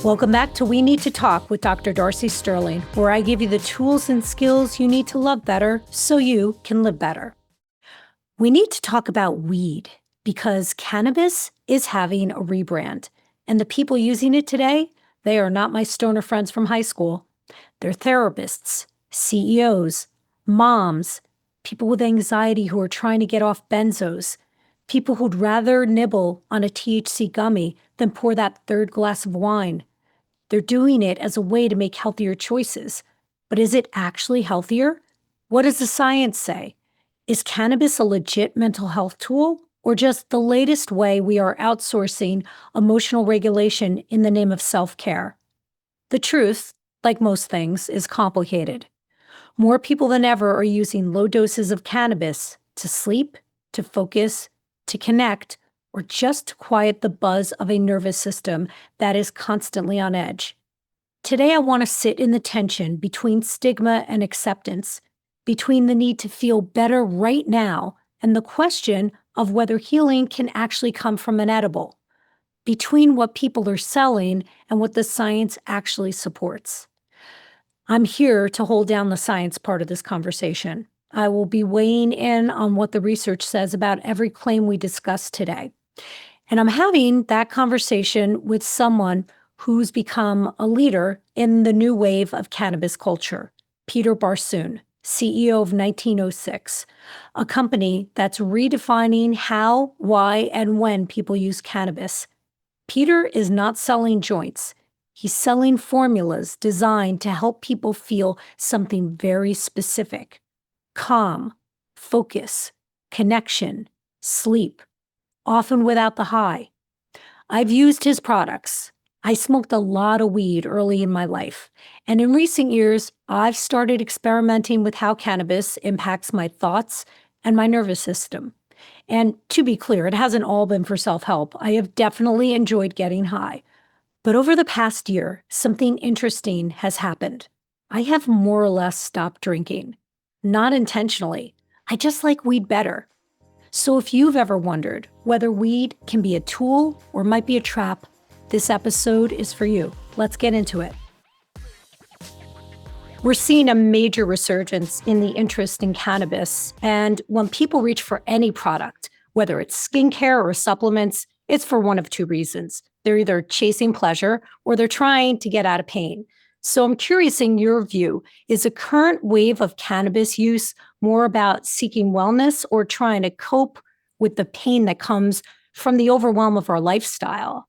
Welcome back to We Need to Talk with Dr. Darcy Sterling, where I give you the tools and skills you need to love better so you can live better. We need to talk about weed because cannabis is having a rebrand, and the people using it today, they are not my stoner friends from high school. They're therapists, CEOs, moms, people with anxiety who are trying to get off benzos, people who'd rather nibble on a THC gummy than pour that third glass of wine. They're doing it as a way to make healthier choices. But is it actually healthier? What does the science say? Is cannabis a legit mental health tool or just the latest way we are outsourcing emotional regulation in the name of self-care? The truth, like most things, is complicated. More people than ever are using low doses of cannabis to sleep, to focus, to connect, or just to quiet the buzz of a nervous system that is constantly on edge. Today, I want to sit in the tension between stigma and acceptance, between the need to feel better right now and the question of whether healing can actually come from an edible, between what people are selling and what the science actually supports. I'm here to hold down the science part of this conversation. I will be weighing in on what the research says about every claim we discuss today. And I'm having that conversation with someone who's become a leader in the new wave of cannabis culture, Peter Barsoom, CEO of 1906, a company that's redefining how, why, and when people use cannabis. Peter is not selling joints. He's selling formulas designed to help people feel something very specific: calm, focus, connection, sleep, often without the high. I've used his products. I smoked a lot of weed early in my life, and in recent years, I've started experimenting with how cannabis impacts my thoughts and my nervous system. And to be clear, it hasn't all been for self-help. I have definitely enjoyed getting high. But over the past year, something interesting has happened. I have more or less stopped drinking. Not intentionally. I just like weed better. So if you've ever wondered whether weed can be a tool or might be a trap, this episode is for you. Let's get into it. We're seeing a major resurgence in the interest in cannabis. And when people reach for any product, whether it's skincare or supplements, it's for one of two reasons. They're either chasing pleasure or they're trying to get out of pain. So I'm curious, in your view, is the current wave of cannabis use more about seeking wellness or trying to cope with the pain that comes from the overwhelm of our lifestyle?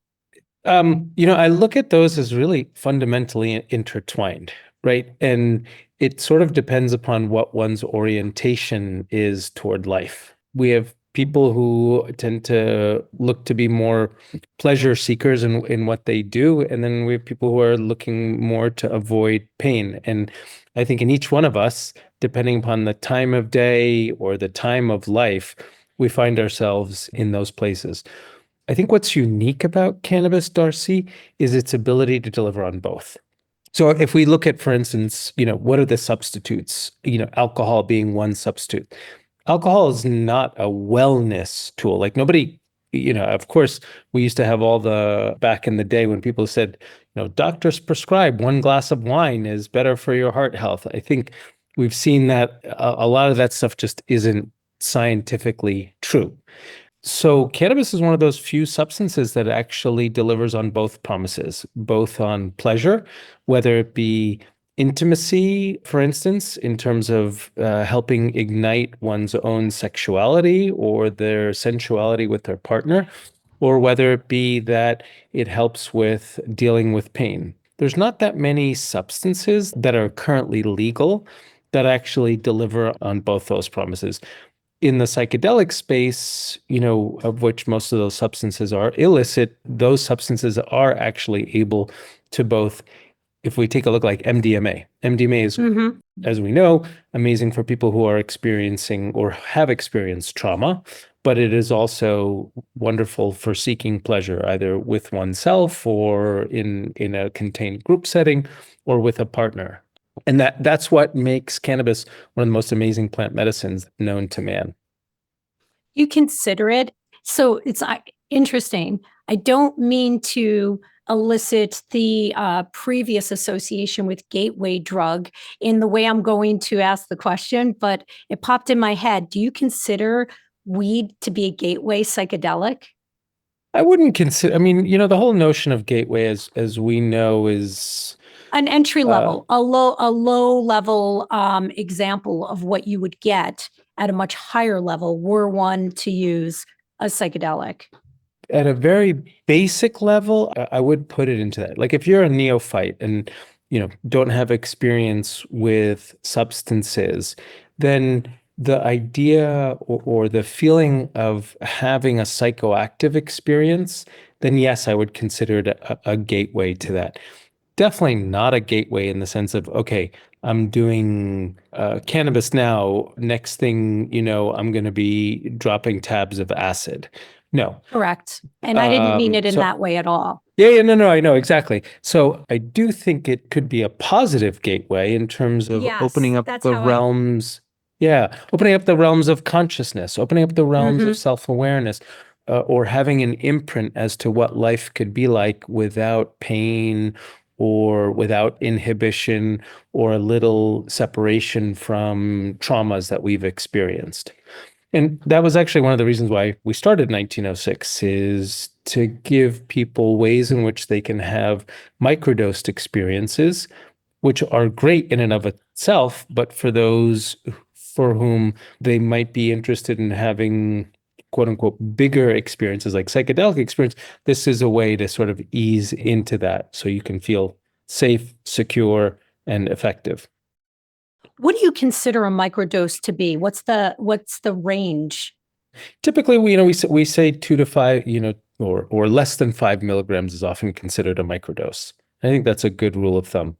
I look at those as really fundamentally intertwined, right? And it sort of depends upon what one's orientation is toward life. We have people who tend to look to be more pleasure seekers in what they do. And then we have people who are looking more to avoid pain. And I think in each one of us, depending upon the time of day or the time of life, we find ourselves in those places. I think what's unique about cannabis, Darcy, is its ability to deliver on both. So if we look at, for instance, what are the substitutes? Alcohol being one substitute. Alcohol is not a wellness tool. Like nobody, of course, we used to have all back in the day when people said, doctors prescribe one glass of wine is better for your heart health. I think we've seen that a lot of that stuff just isn't scientifically true. So cannabis is one of those few substances that actually delivers on both promises, both on pleasure, whether it be intimacy, for instance, in terms of helping ignite one's own sexuality or their sensuality with their partner, or whether it be that it helps with dealing with pain. There's not that many substances that are currently legal that actually deliver on both those promises. In the psychedelic space, of which most of those substances are illicit, those substances are actually able to both, if we take a look like MDMA. MDMA is, as we know, amazing for people who are experiencing or have experienced trauma, but it is also wonderful for seeking pleasure, either with oneself or in a contained group setting or with a partner. And that's what makes cannabis one of the most amazing plant medicines known to man. You consider it. So it's interesting. I don't mean to elicit the previous association with gateway drug in the way I'm going to ask the question, but it popped in my head. Do you consider weed to be a gateway psychedelic? I wouldn't consider, I mean, the whole notion of gateway as we know is An entry uh, level, a low level example of what you would get at a much higher level were one to use a psychedelic. at a very basic level, I would put it into that. Like if you're a neophyte and don't have experience with substances, then the idea or the feeling of having a psychoactive experience, then yes, I would consider it a gateway to that. Definitely not a gateway in the sense of, okay, I'm doing cannabis now. Next thing I'm going to be dropping tabs of acid. No. Correct. And I didn't mean it in So that way at all. yeah, no, I know exactly. So I do think it could be a positive gateway in terms of opening Yes, up that's the how I. realms. Yeah, opening up the realms of consciousness, opening up the realms of Mhm. self-awareness, or having an imprint as to what life could be like without pain or without inhibition or a little separation from traumas that we've experienced. And that was actually one of the reasons why we started 1906 is to give people ways in which they can have microdosed experiences, which are great in and of itself, but for those for whom they might be interested in having quote unquote bigger experiences like psychedelic experience, this is a way to sort of ease into that so you can feel safe, secure, and effective. What do you consider a microdose to be? What's the range? Typically, we say 2 to 5, or less than 5 milligrams is often considered a microdose. I think that's a good rule of thumb.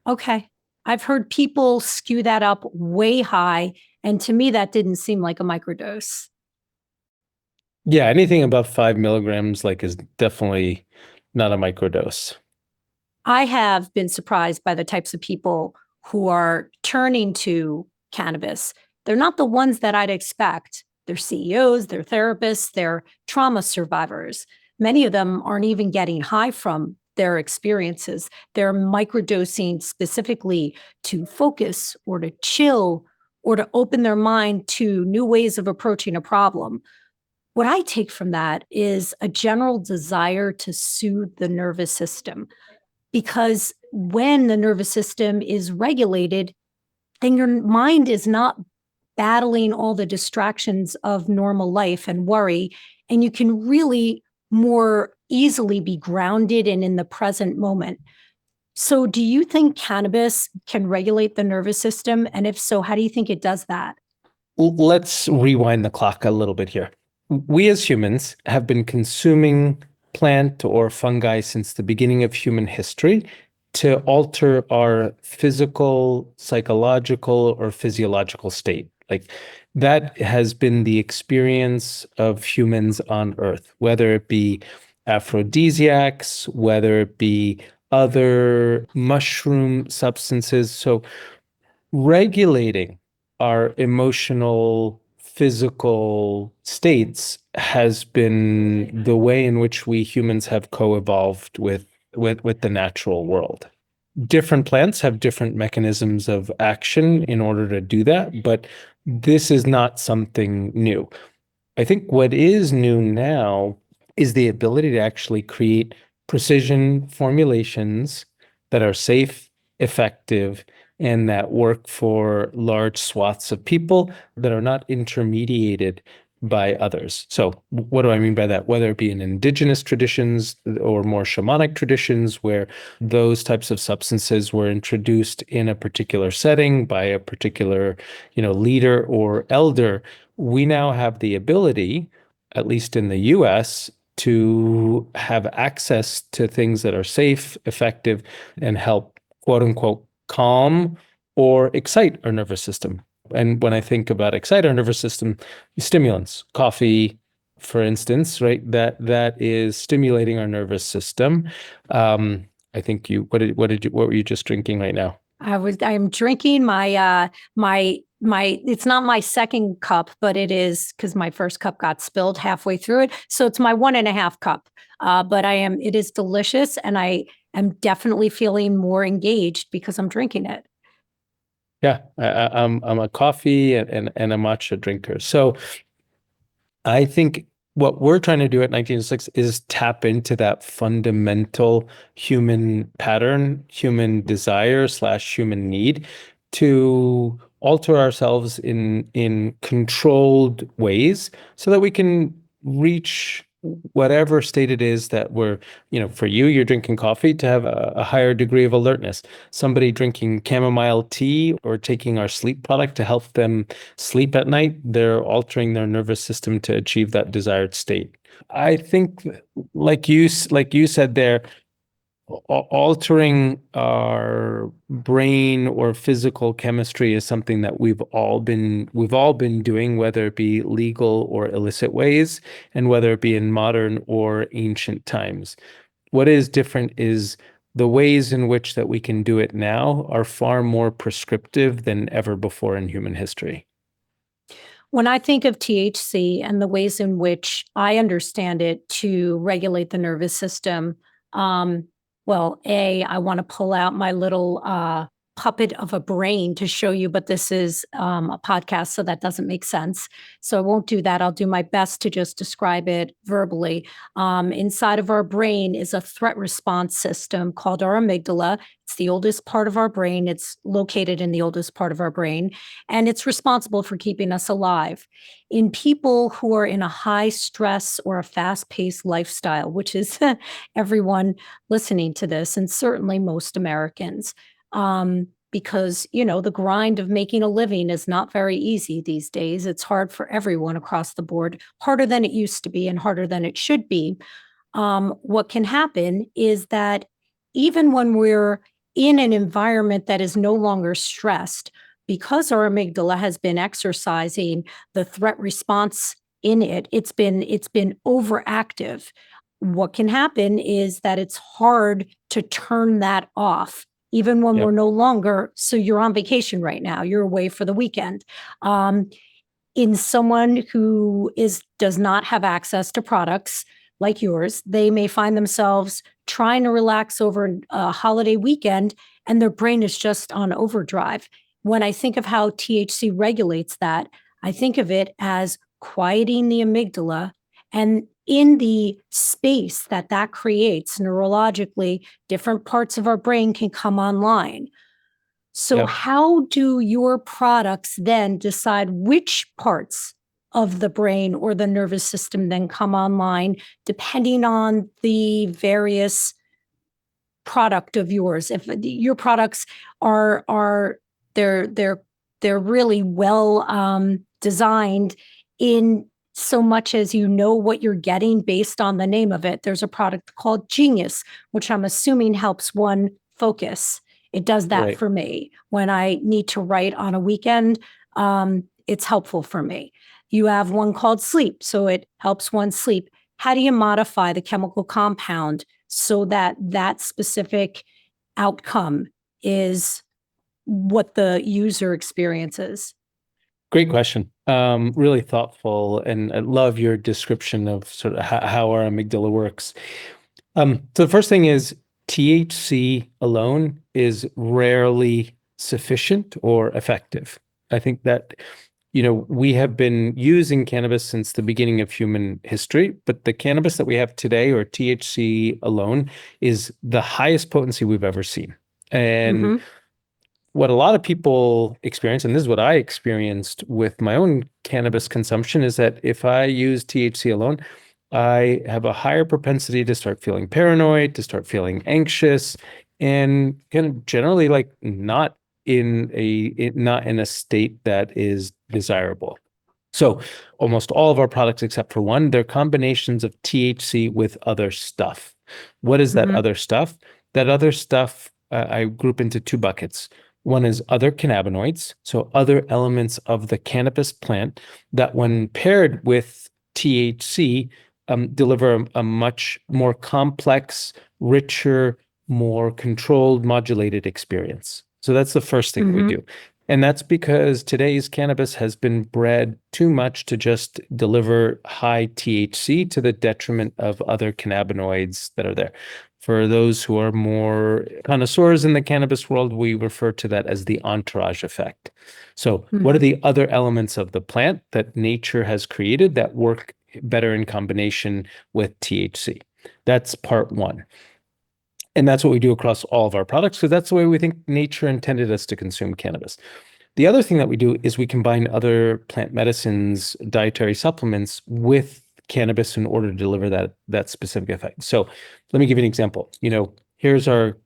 Okay. I've heard people skew that up way high, and to me that didn't seem like a microdose. Yeah, anything above 5 milligrams like is definitely not a microdose. I have been surprised by the types of people who are turning to cannabis. They're not the ones that I'd expect. They're CEOs, they're therapists, they're trauma survivors. Many of them aren't even getting high from their experiences. They're microdosing specifically to focus or to chill or to open their mind to new ways of approaching a problem. What I take from that is a general desire to soothe the nervous system, because when the nervous system is regulated, then your mind is not battling all the distractions of normal life and worry. And you can really more easily be grounded and in the present moment. So, do you think cannabis can regulate the nervous system? And if so, how do you think it does that? Let's rewind the clock a little bit here. We as humans have been consuming plant or fungi since the beginning of human history to alter our physical, psychological, or physiological state. Like that has been the experience of humans on Earth, whether it be aphrodisiacs, whether it be other mushroom substances. So regulating our emotional, physical states has been the way in which we humans have co-evolved with the natural world. Different plants have different mechanisms of action in order to do that, but this is not something new. I think what is new now is the ability to actually create precision formulations that are safe, effective, and that work for large swaths of people that are not intermediated by others. So, what do I mean by that? Whether it be in indigenous traditions or more shamanic traditions, where those types of substances were introduced in a particular setting by a particular, leader or elder, we now have the ability, at least in the US, to have access to things that are safe, effective, and help, quote unquote, calm or excite our nervous system. And when I think about excite our nervous system, stimulants, coffee, for instance, right? That is stimulating our nervous system. I think what were you just drinking right now? I'm drinking my it's not my second cup, but it is because my first cup got spilled halfway through it. So it's my 1.5 cup. But it is delicious, and I am definitely feeling more engaged because I'm drinking it. Yeah, I'm a coffee and a matcha drinker. So I think what we're trying to do at 1906 is tap into that fundamental human pattern, human desire slash human need to alter ourselves in controlled ways so that we can reach whatever state it is that we're, for you, you're drinking coffee to have a higher degree of alertness. Somebody drinking chamomile tea or taking our sleep product to help them sleep at night, they're altering their nervous system to achieve that desired state. I think, like you said there, altering our brain or physical chemistry is something that we've all been doing, whether it be legal or illicit ways, and whether it be in modern or ancient times. What is different is the ways in which that we can do it now are far more prescriptive than ever before in human history. When I think of THC and the ways in which I understand it to regulate the nervous system, well, I want to pull out my little puppet of a brain to show you, but this is a podcast, so that doesn't make sense. So I won't do that. I'll do my best to just describe it verbally. Inside of our brain is a threat response system called our amygdala. It's the oldest part of our brain. It's located in the oldest part of our brain, and it's responsible for keeping us alive. In people who are in a high stress or a fast paced lifestyle, which is everyone listening to this, and certainly most Americans, because, the grind of making a living is not very easy these days. It's hard for everyone across the board, harder than it used to be and harder than it should be. What can happen is that even when we're in an environment that is no longer stressed, because our amygdala has been exercising the threat response in it, it's been overactive. What can happen is that it's hard to turn that off, even when Yep. we're no longer. So you're on vacation right now, you're away for the weekend. In someone who does not have access to products like yours, they may find themselves trying to relax over a holiday weekend, and their brain is just on overdrive. When I think of how THC regulates that, I think of it as quieting the amygdala, and in the space that creates neurologically, different parts of our brain can come online. So Yep. how do your products then decide which parts of the brain or the nervous system then come online, depending on the various product of yours? If your products are they're really well designed in so much as what you're getting based on the name of it. There's a product called Genius, which I'm assuming helps one focus. It does that Right. for me when I need to write on a weekend. It's helpful for me. You have one called Sleep, so it helps one sleep. How do you modify the chemical compound so that specific outcome is what the user experiences? Great question. Really thoughtful, and I love your description of sort of how our amygdala works. So the first thing is THC alone is rarely sufficient or effective. I think that, we have been using cannabis since the beginning of human history, but the cannabis that we have today, or THC alone, is the highest potency we've ever seen. And Mm-hmm. what a lot of people experience, and this is what I experienced with my own cannabis consumption, is that if I use THC alone, I have a higher propensity to start feeling paranoid, to start feeling anxious, and kind of generally like not in a state that is desirable. So almost all of our products, except for one, they're combinations of THC with other stuff. What is that Mm-hmm. other stuff? That other stuff I group into two buckets. One is other cannabinoids, so other elements of the cannabis plant that, when paired with THC, deliver a much more complex, richer, more controlled, modulated experience. So that's the first thing that we Mm-hmm. do. And that's because today's cannabis has been bred too much to just deliver high THC to the detriment of other cannabinoids that are there. For those who are more connoisseurs in the cannabis world, we refer to that as the entourage effect. So, what are the other elements of the plant that nature has created that work better in combination with THC? That's part one. And that's what we do across all of our products because that's the way we think nature intended us to consume cannabis. The other thing that we do is we combine other plant medicines, dietary supplements with cannabis in order to deliver that specific effect. So let me give you an example. Here's our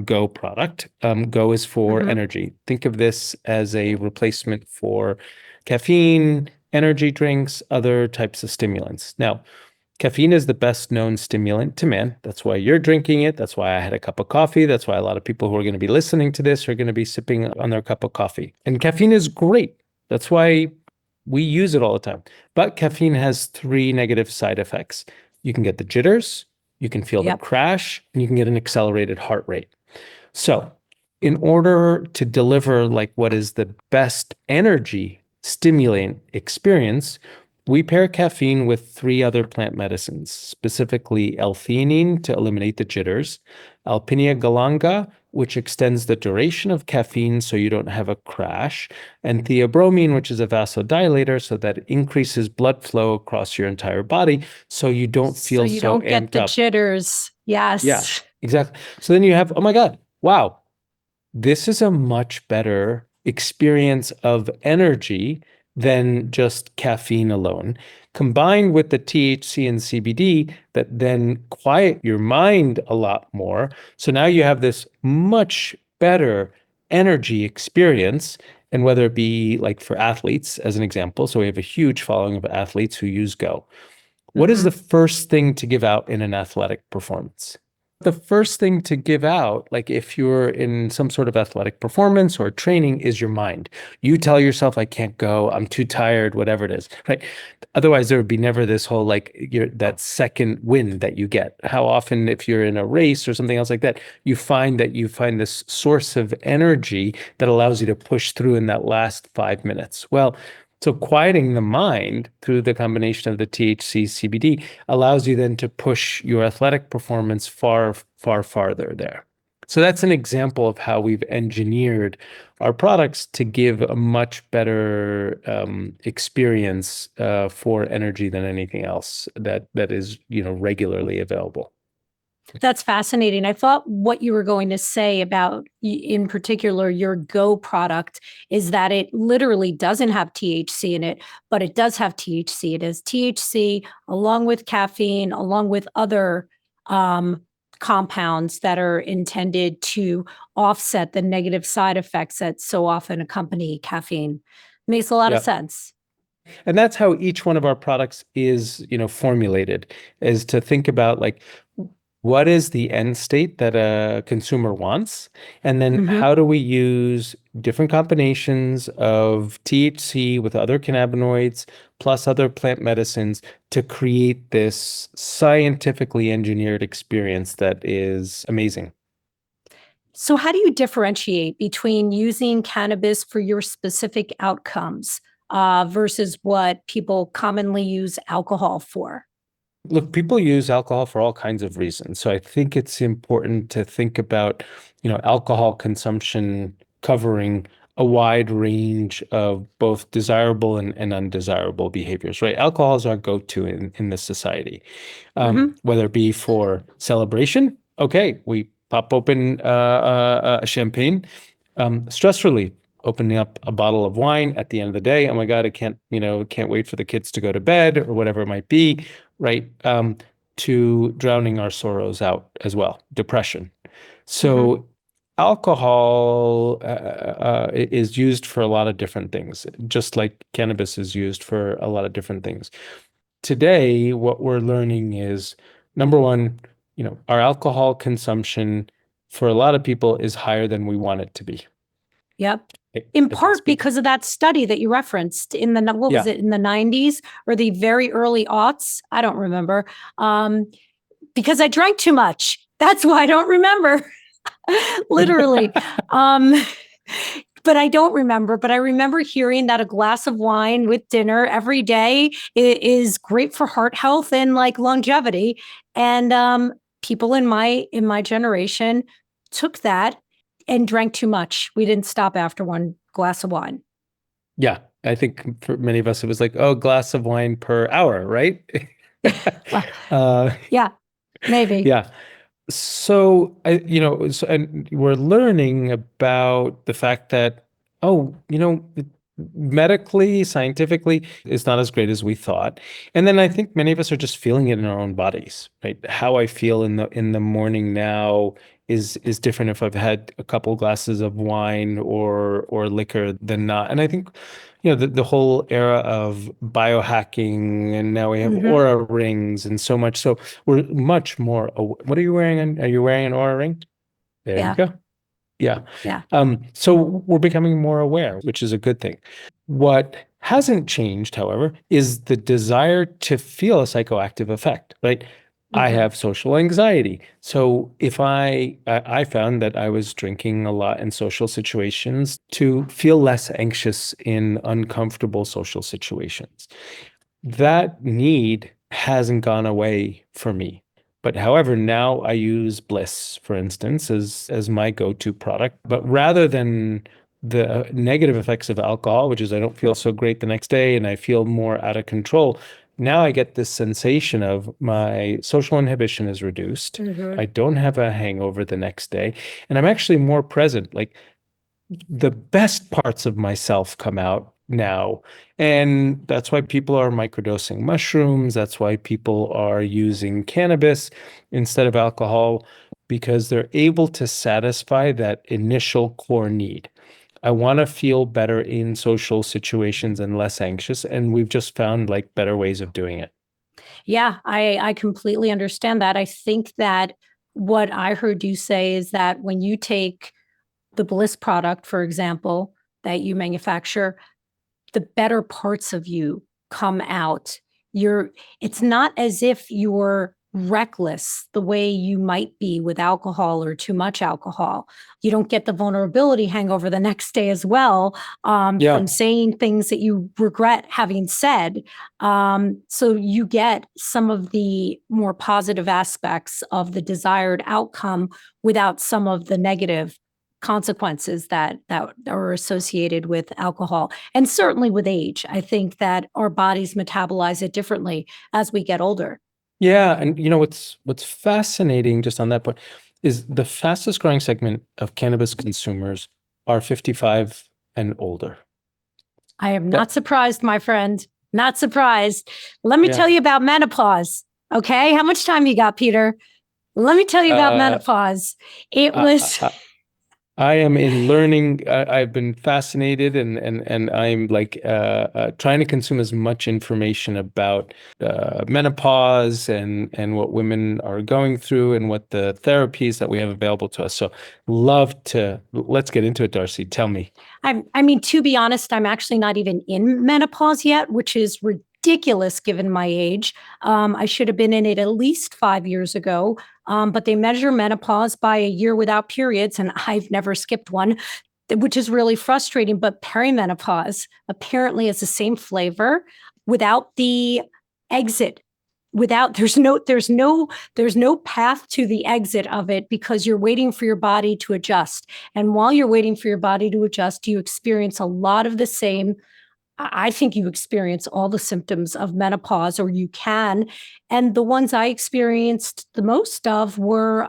Go product. Go is for energy. Think of this as a replacement for caffeine, energy drinks, other types of stimulants. Now, caffeine is the best known stimulant to man. That's why you're drinking it. That's why I had a cup of coffee. That's why a lot of people who are going to be listening to this are going to be sipping on their cup of coffee. And caffeine is great. That's why we use it all the time. But caffeine has three negative side effects. You can get the jitters, you can feel the crash, and you can get an accelerated heart rate. So, in order to deliver like what is the best energy stimulant experience, we pair caffeine with three other plant medicines, specifically L-theanine to eliminate the jitters, Alpinia galanga, which extends the duration of caffeine so you don't have a crash, and theobromine, which is a vasodilator, so that it increases blood flow across your entire body so you don't feel you so don't get amped the up. jitters. Yes. Yeah, exactly. So then you have, oh my God, wow, this is a much better experience of energy than just caffeine alone, combined with the THC and CBD that then quiet your mind a lot more. So now you have this much better energy experience. And whether it be like for athletes, as an example, so we have a huge following of athletes who use Go. What is the first thing to give out in an athletic performance? The first thing to give out, like if you're in some sort of athletic performance or training, is your mind. You tell yourself, I can't go, I'm too tired, whatever it is, right? Otherwise, there would be never this whole that second win that you get. How often, if you're in a race or something else like that, you find this source of energy that allows you to push through in that last 5 minutes. Well, so quieting the mind through the combination of the THC CBD allows you then to push your athletic performance far, far farther there. So that's an example of how we've engineered our products to give a much better experience for energy than anything else that is regularly available. That's fascinating. I thought what you were going to say about, in particular, your Go product is that it literally doesn't have THC in it, but it does have THC. It has THC along with caffeine, along with other compounds that are intended to offset the negative side effects that so often accompany caffeine. Makes a lot of sense. And that's how each one of our products is, formulated, is to think about like, what is the end state that a consumer wants? And then how do we use different combinations of THC with other cannabinoids plus other plant medicines to create this scientifically engineered experience that is amazing? So, how do you differentiate between using cannabis for your specific outcomes versus what people commonly use alcohol for? Look, people use alcohol for all kinds of reasons. So I think it's important to think about, alcohol consumption covering a wide range of both desirable and undesirable behaviors, right? Alcohol is our go-to in this society, whether it be for celebration. Okay, we pop open a champagne, stress relief. Opening up a bottle of wine at the end of the day. Oh my God, I can't wait for the kids to go to bed or whatever it might be, right? To drowning our sorrows out as well, depression. So alcohol is used for a lot of different things, just like cannabis is used for a lot of different things. Today, what we're learning is number one, our alcohol consumption for a lot of people is higher than we want it to be. Yep. In part because of that study that you referenced in what was it, in the 90s or the very early aughts? I don't remember. Because I drank too much. That's why I don't remember. Literally. but I don't remember. But I remember hearing that a glass of wine with dinner every day is great for heart health and like longevity. And people in my generation took that and drank too much. We didn't stop after one glass of wine. Yeah, I think for many of us, it was like, oh, glass of wine per hour, right? Well, uh, yeah, maybe. yeah. So and we're learning about the fact that, oh, medically, scientifically, it's not as great as we thought. And then I think many of us are just feeling it in our own bodies, right? How I feel in the morning now is different if I've had a couple glasses of wine or liquor than not. And I think, the whole era of biohacking, and now we have Hmm. aura rings and so much. So we're much more. What are you wearing? Are you wearing an aura ring? There you Yeah, go. Yeah. yeah. So we're becoming more aware, which is a good thing. What hasn't changed, however, is the desire to feel a psychoactive effect, right? I Hmm. have social anxiety. So if I found that I was drinking a lot in social situations to feel less anxious in uncomfortable social situations. That need hasn't gone away for me. But however, now I use Bliss, for instance, as my go-to product. But rather than the negative effects of alcohol, which is I don't feel so great the next day and I feel more out of control, now I get this sensation of my social inhibition is reduced. Hmm. I don't have a hangover the next day, and I'm actually more present. Like the best parts of myself come out now. And that's why people are microdosing mushrooms. That's why people are using cannabis instead of alcohol, because they're able to satisfy that initial core need. I want to feel better in social situations and less anxious. And we've just found like better ways of doing it. Yeah, I completely understand that. I think that what I heard you say is that when you take the Bliss product, for example, that you manufacture, the better parts of you come out. You're it's not as if you're reckless the way you might be with alcohol or too much alcohol. You don't get the vulnerability hangover the next day as well, Yeah. from saying things that you regret having said. So you get some of the more positive aspects of the desired outcome without some of the negative consequences that are associated with alcohol, and certainly with age. I think that our bodies metabolize it differently as we get older. Yeah, and what's fascinating just on that point is the fastest growing segment of cannabis consumers are 55 and older. I am not That surprised, my friend. Not surprised. Let me yeah. tell you about menopause. Okay, how much time you got, Peter? Let me tell you about Uh, menopause. It I, was I, I am in learning. I've been fascinated, and I'm like trying to consume as much information about menopause and what women are going through and what the therapies that we have available to us. So let's get into it, Darcy. Tell me. I mean, to be honest, I'm actually not even in menopause yet, which is ridiculous given my age. I should have been in it at least 5 years ago. But they measure menopause by a year without periods, and I've never skipped one, which is really frustrating. But perimenopause apparently is the same flavor without the exit. Without there's no path to the exit of it because you're waiting for your body to adjust. And while you're waiting for your body to adjust, you experience a lot of the same. I think you experience all the symptoms of menopause, or you can. And the ones I experienced the most of were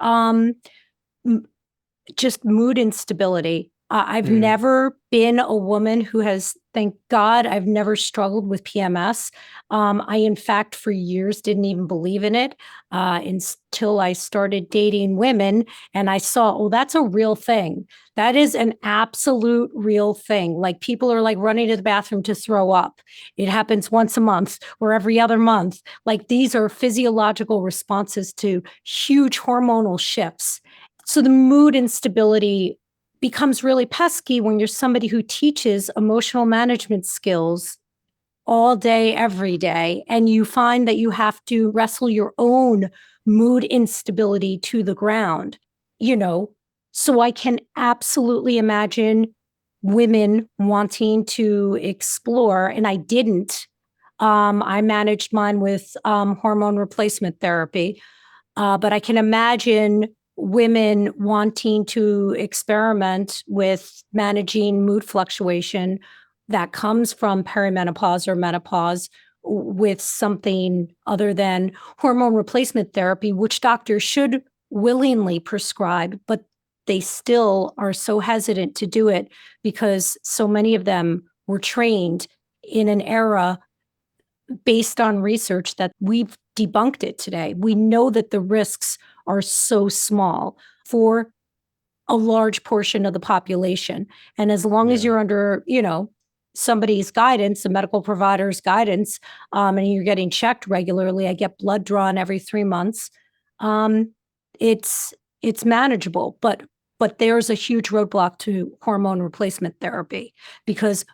just mood instability. I've Mm. never been a woman who has, thank God, I've never struggled with PMS. I, in fact, for years didn't even believe in it until I started dating women and I saw, oh, that's a real thing. That is an absolute real thing. Like people are like running to the bathroom to throw up. It happens once a month or every other month. Like these are physiological responses to huge hormonal shifts. So the mood instability becomes really pesky when you're somebody who teaches emotional management skills all day, every day, and you find that you have to wrestle your own mood instability to the ground, you know. So I can absolutely imagine women wanting to explore, and I didn't. I managed mine with hormone replacement therapy. But I can imagine women wanting to experiment with managing mood fluctuation that comes from perimenopause or menopause with something other than hormone replacement therapy, which doctors should willingly prescribe, but they still are so hesitant to do it because so many of them were trained in an era based on research that we've debunked it today. We know that the risks are so small for a large portion of the population. And as long as Yeah. you're under, somebody's guidance, a medical provider's guidance, and you're getting checked regularly, I get blood drawn every 3 months. Um, it's it's manageable, but there's a huge roadblock to hormone replacement therapy because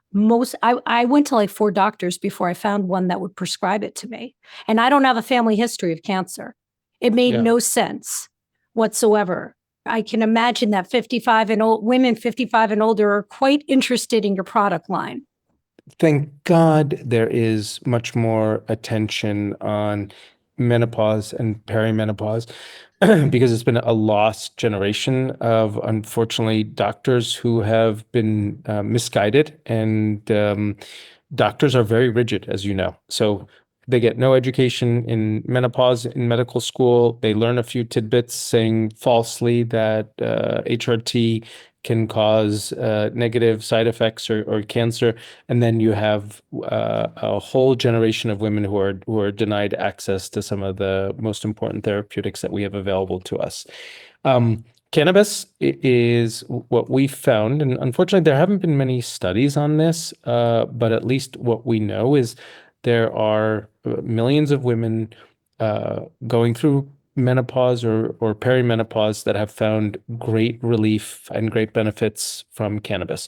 I went to like 4 doctors before I found one that would prescribe it to me. And I don't have a family history of cancer. It made Yeah. no sense whatsoever. I can imagine that 55 and old women 55 and older are quite interested in your product line. Thank God there is much more attention on menopause and perimenopause because it's been a lost generation of, unfortunately, doctors who have been misguided, and doctors are very rigid, as you know. So they get no education in menopause in medical school. They learn a few tidbits saying falsely that HRT can cause negative side effects or cancer, and then you have a whole generation of women who are denied access to some of the most important therapeutics that we have available to us. Um, Cannabis is what we found, and unfortunately, there haven't been many studies on this, but at least what we know is there are millions of women going through menopause or perimenopause that have found great relief and great benefits from cannabis,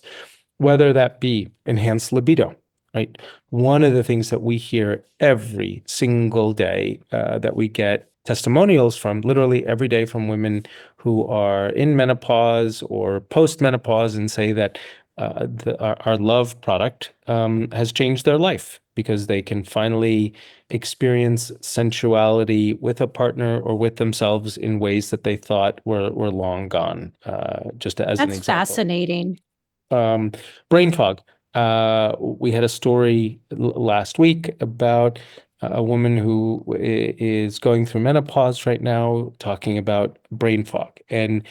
whether that be enhanced libido, right? One of the things that we hear every single day that we get testimonials from literally every day from women who are in menopause or post-menopause and say that our love product has changed their life because they can finally experience sensuality with a partner or with themselves in ways that they thought were long gone. Just as an That's example. fascinating. Um, Brain fog. We had a story last week about a woman who is going through menopause right now, talking about brain fog. And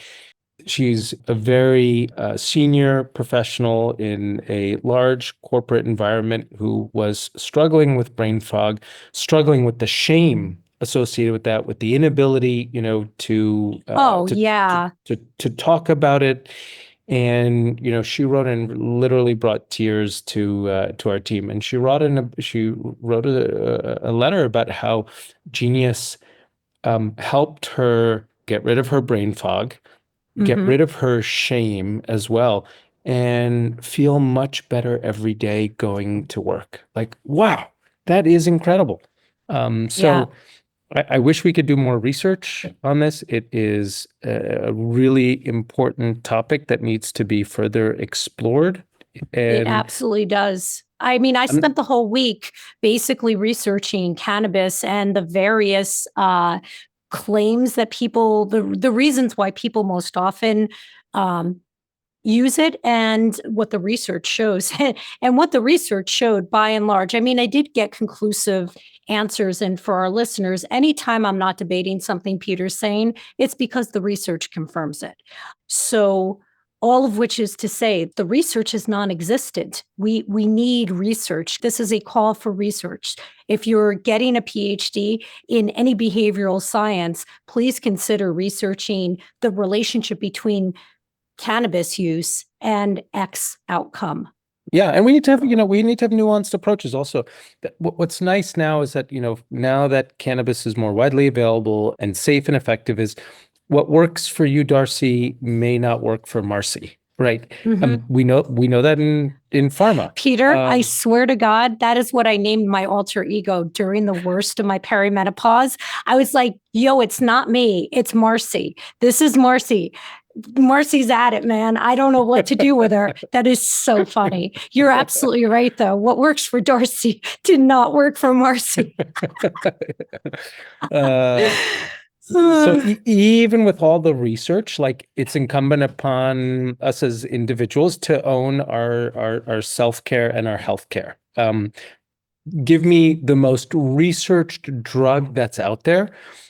she's a very senior professional in a large corporate environment who was struggling with brain fog, struggling with the shame associated with that, with the inability, Oh, yeah. to talk about it. And she wrote and literally brought tears to our team. And she wrote a letter about how Genius helped her get rid of her brain fog, get Hmm. rid of her shame as well, and feel much better every day going to work. Like, wow, that is incredible. Yeah. So I wish we could do more research on this. It is a really important topic that needs to be further explored. It And absolutely does. I mean, I I'm, spent the whole week basically researching cannabis and the various claims that the reasons why people most often um, use it and what the research shows. And what the research showed by and large, I mean, I did get conclusive answers. And for our listeners, anytime I'm not debating something Peter's saying, it's because the research confirms it. So, all of which is to say the research is non-existent. We need research. This is a call for research. If you're getting a PhD in any behavioral science, please consider researching the relationship between cannabis use and X outcome. yeah, and we need to have nuanced approaches also. What's nice now is that, now that cannabis is more widely available and safe and effective, is what works for you, Darcy, may not work for Marcy. right? Mhm. We know that in pharma. Peter, I Um, swear to God, that is what I named my alter ego during the worst of my perimenopause. I was like, yo, it's not me. It's Marcy. This is Marcy. Marcy's at it, man. I don't know what to do with her. That is so funny. You're absolutely right, though. What works for Darcy did not work for Marcy. uh, so even with all the research, like it's incumbent upon us as individuals to own our self-care and our healthcare. Give me the most researched drug that's out there,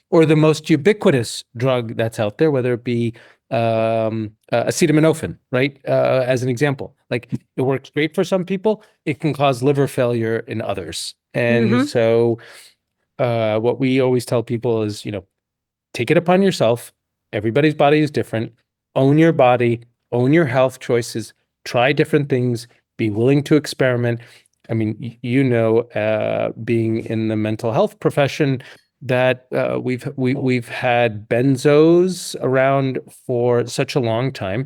or the most ubiquitous drug that's out there, whether it be acetaminophen, right? As an example, like it works great for some people, it can cause liver failure in others. And Hmm. so, what we always tell people is, take it upon yourself. Everybody's body is different. Own your body, own your health choices, try different things, be willing to experiment. I mean, being in the mental health profession, that we've had benzos around for such a long time.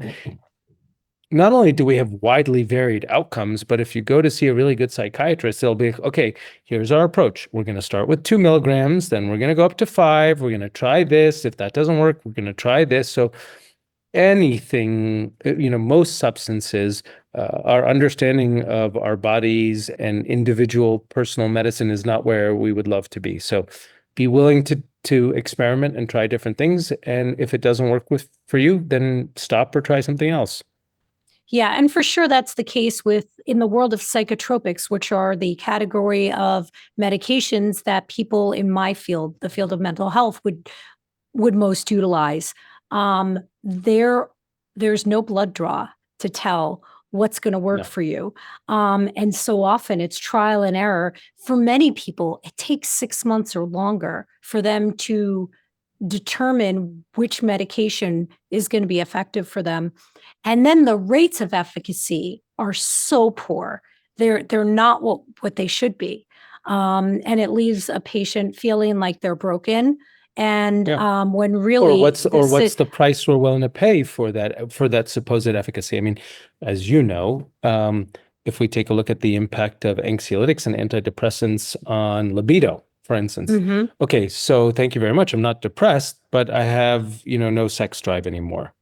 Not only do we have widely varied outcomes, but if you go to see a really good psychiatrist, they'll be like, okay, here's our approach. We're going to start with 2 milligrams, then we're going to go up to 5. We're going to try this. If that doesn't work, we're going to try this. So anything, most substances, our understanding of our bodies and individual personal medicine is not where we would love to be. So be willing to experiment and try different things. And if it doesn't work for you, then stop or try something else. Yeah, and for sure that's the case with in the world of psychotropics, which are the category of medications that people in my field, the field of mental health, would most utilize. Um, there, there's no blood draw to tell what's going to work No. for you. And so often it's trial and error. For many people, it takes 6 months or longer for them to determine which medication is going to be effective for them. And then the rates of efficacy are so poor. They're not what they should be. And it leaves a patient feeling like they're broken. And Yeah. when Or really what's the price we're willing to pay for that supposed efficacy? I mean, as you know, if we take a look at the impact of anxiolytics and antidepressants on libido, for instance. Mhm. Okay, so thank you very much. I'm not depressed, but I have, no sex drive anymore.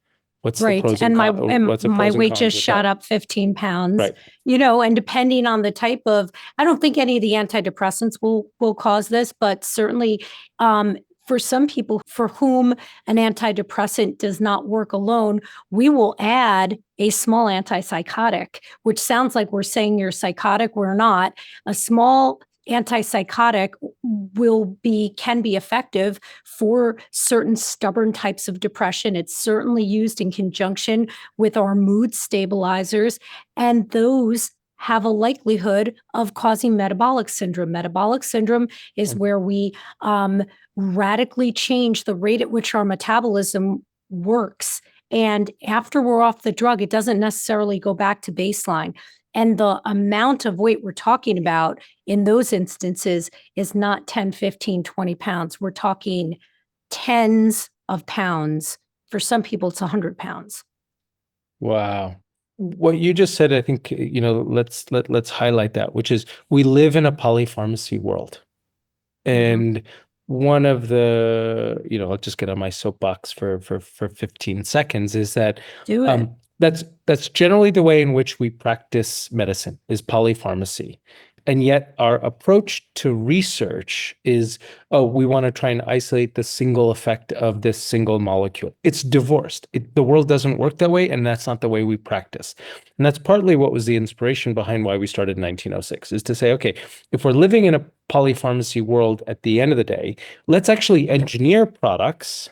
What's the Right. pros and cons? What's the My pros and weight cons just with shot that? up 15 pounds, Right. and depending on the type of, I don't think any of the antidepressants will cause this, but certainly for some people for whom an antidepressant does not work alone, we will add a small antipsychotic, which sounds like we're saying you're psychotic. We're not. A small antipsychotic can be effective for certain stubborn types of depression. It's certainly used in conjunction with our mood stabilizers, and those have a likelihood of causing metabolic syndrome. Metabolic syndrome is where we radically change the rate at which our metabolism works. And after we're off the drug, it doesn't necessarily go back to baseline. And the amount of weight we're talking about in those instances is not 10, 15, 20 pounds. We're talking tens of pounds. For some people, it's 100 pounds. Wow. What you just said, I think, let's highlight that, which is we live in a polypharmacy world. Mhm. And one of the, I'll just get on my soapbox for 15 seconds, is that Do it. that's generally the way in which we practice medicine, is polypharmacy. And yet our approach to research is, oh, we want to try and isolate the single effect of this single molecule. It's divorced. The world doesn't work that way, and that's not the way we practice. And that's partly what was the inspiration behind why we started in 1906, is to say, okay, if we're living in a polypharmacy world at the end of the day, let's actually engineer products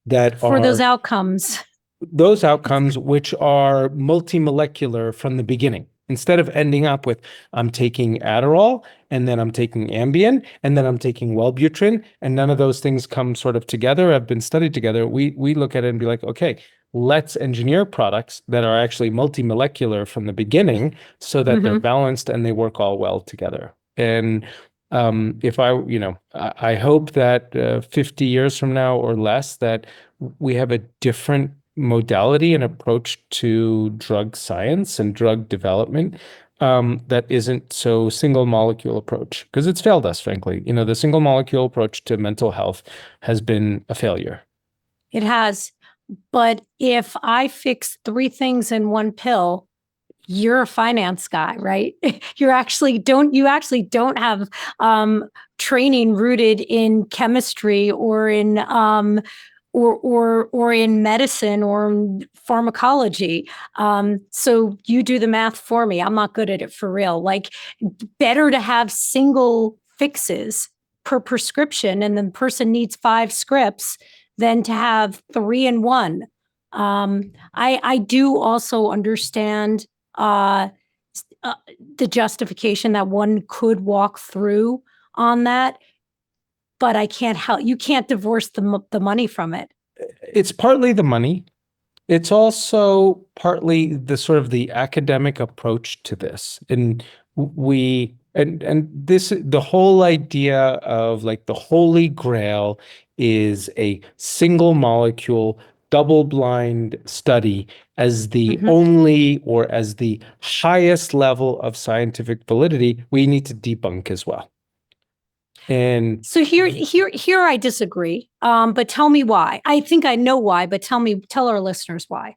that For those are outcomes. those outcomes which are multimolecular from the beginning. Instead of ending up with, I'm taking Adderall, and then I'm taking Ambien, and then I'm taking Wellbutrin, and none of those things come sort of together, have been studied together. We look at it and be like, okay, let's engineer products that are actually multimolecular from the beginning so that they're Mhm. balanced and they work all well together. And if I hope that 50 years from now or less, that we have a different modality and approach to drug science and drug development that isn't so single molecule approach because it's failed us, frankly. The single molecule approach to mental health has been a failure. It has. But if I fix three things in one pill, you're a finance guy, right? You actually don't have training rooted in chemistry or in or in medicine or in pharmacology. So you do the math for me. I'm not good at it for real. Like, better to have single fixes per prescription and the person needs 5 scripts than to have 3 in one. I do also understand uh, the justification that one could walk through on that, but I can't help. You can't divorce the money from it. It's partly the money. It's also partly the sort of the academic approach to this. And the whole idea of like the holy grail is a single molecule double blind study as the only or as the highest level of scientific validity we need to debunk as well. And so here I disagree. But tell me why. I think I know why, but tell our listeners why.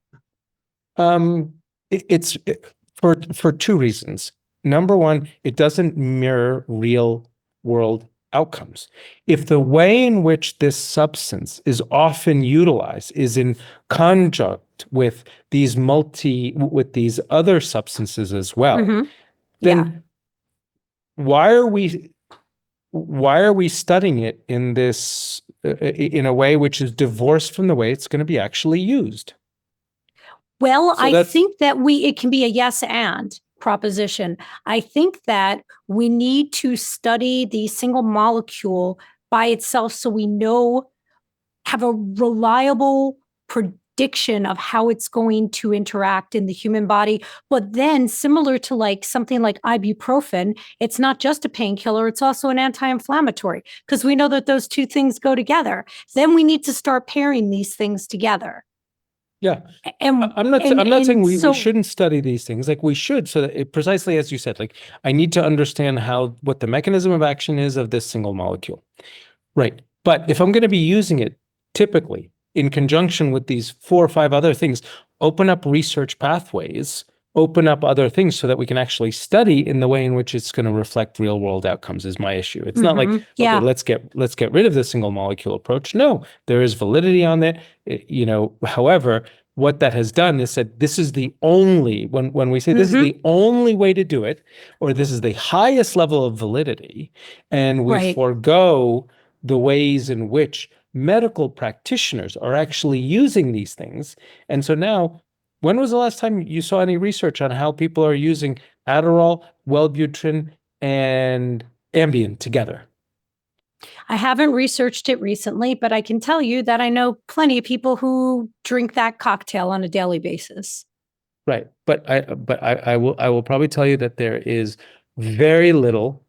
It's for 2 reasons. Number one, it doesn't mirror real world outcomes. If the way in which this substance is often utilized is in conjunct with these other substances as well, then why are we studying it in this in a way which is divorced from the way it's going to be actually used? Well, I think that it can be a yes and proposition. I think that we need to study the single molecule by itself so we have a reliable prediction of how it's going to interact in the human body. But then, similar to like something like ibuprofen, it's not just a painkiller, it's also an anti-inflammatory because we know that those two things go together. Then we need to start pairing these things together. Yeah. And I'm not saying we shouldn't study these things. Like, we should, so that precisely as you said, like, I need to understand what the mechanism of action is of this single molecule. Right. But if I'm going to be using it typically in conjunction with these 4 or 5 other things, open up research pathways, open up other things so that we can actually study in the way in which it's going to reflect real world outcomes is my issue. It's not like, okay, let's get rid of the single molecule approach. No, there is validity on that. However, what that has done is said, this is the only, when we say this is the only way to do it, or this is the highest level of validity, and we forego the ways in which medical practitioners are actually using these things. And so now, when was the last time you saw any research on how people are using Adderall, Wellbutrin, and Ambien together? I haven't researched it recently, but I can tell you that I know plenty of people who drink that cocktail on a daily basis. Right. But I will probably tell you that there is very little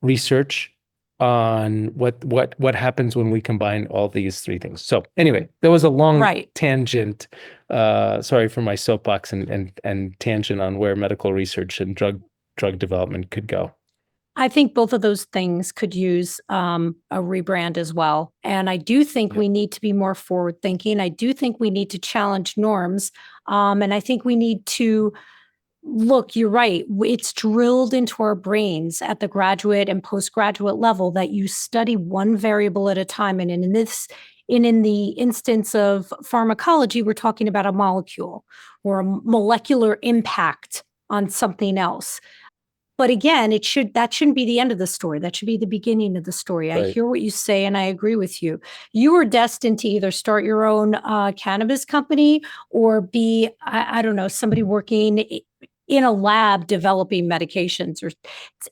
research on what happens when we combine all these 3 things. So anyway, there was a long tangent. Sorry for my soapbox and tangent on where medical research and drug development could go. I think both of those things could use a rebrand as well. And I do think we need to be more forward thinking. I do think we need to challenge norms. And I think we need to look, you're right. It's drilled into our brains at the graduate and postgraduate level that you study one variable at a time. And in the instance of pharmacology, we're talking about a molecule or a molecular impact on something else. But again, that shouldn't be the end of the story. That should be the beginning of the story. I hear what you say, and I agree with you. You were destined to either start your own cannabis company or be, I don't know, somebody working in a lab developing medications. Or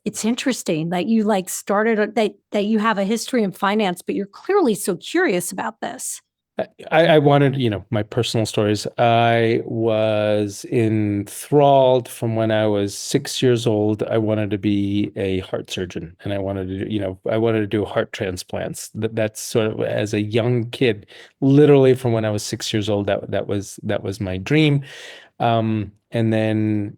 it's interesting that you started that you have a history in finance, but you're clearly so curious about this. I wanted, my personal stories. I was enthralled from when I was 6 years old. I wanted to be a heart surgeon, and I wanted to, I wanted to do heart transplants. That's sort of as a young kid, literally from when I was 6 years old. That was my dream. And then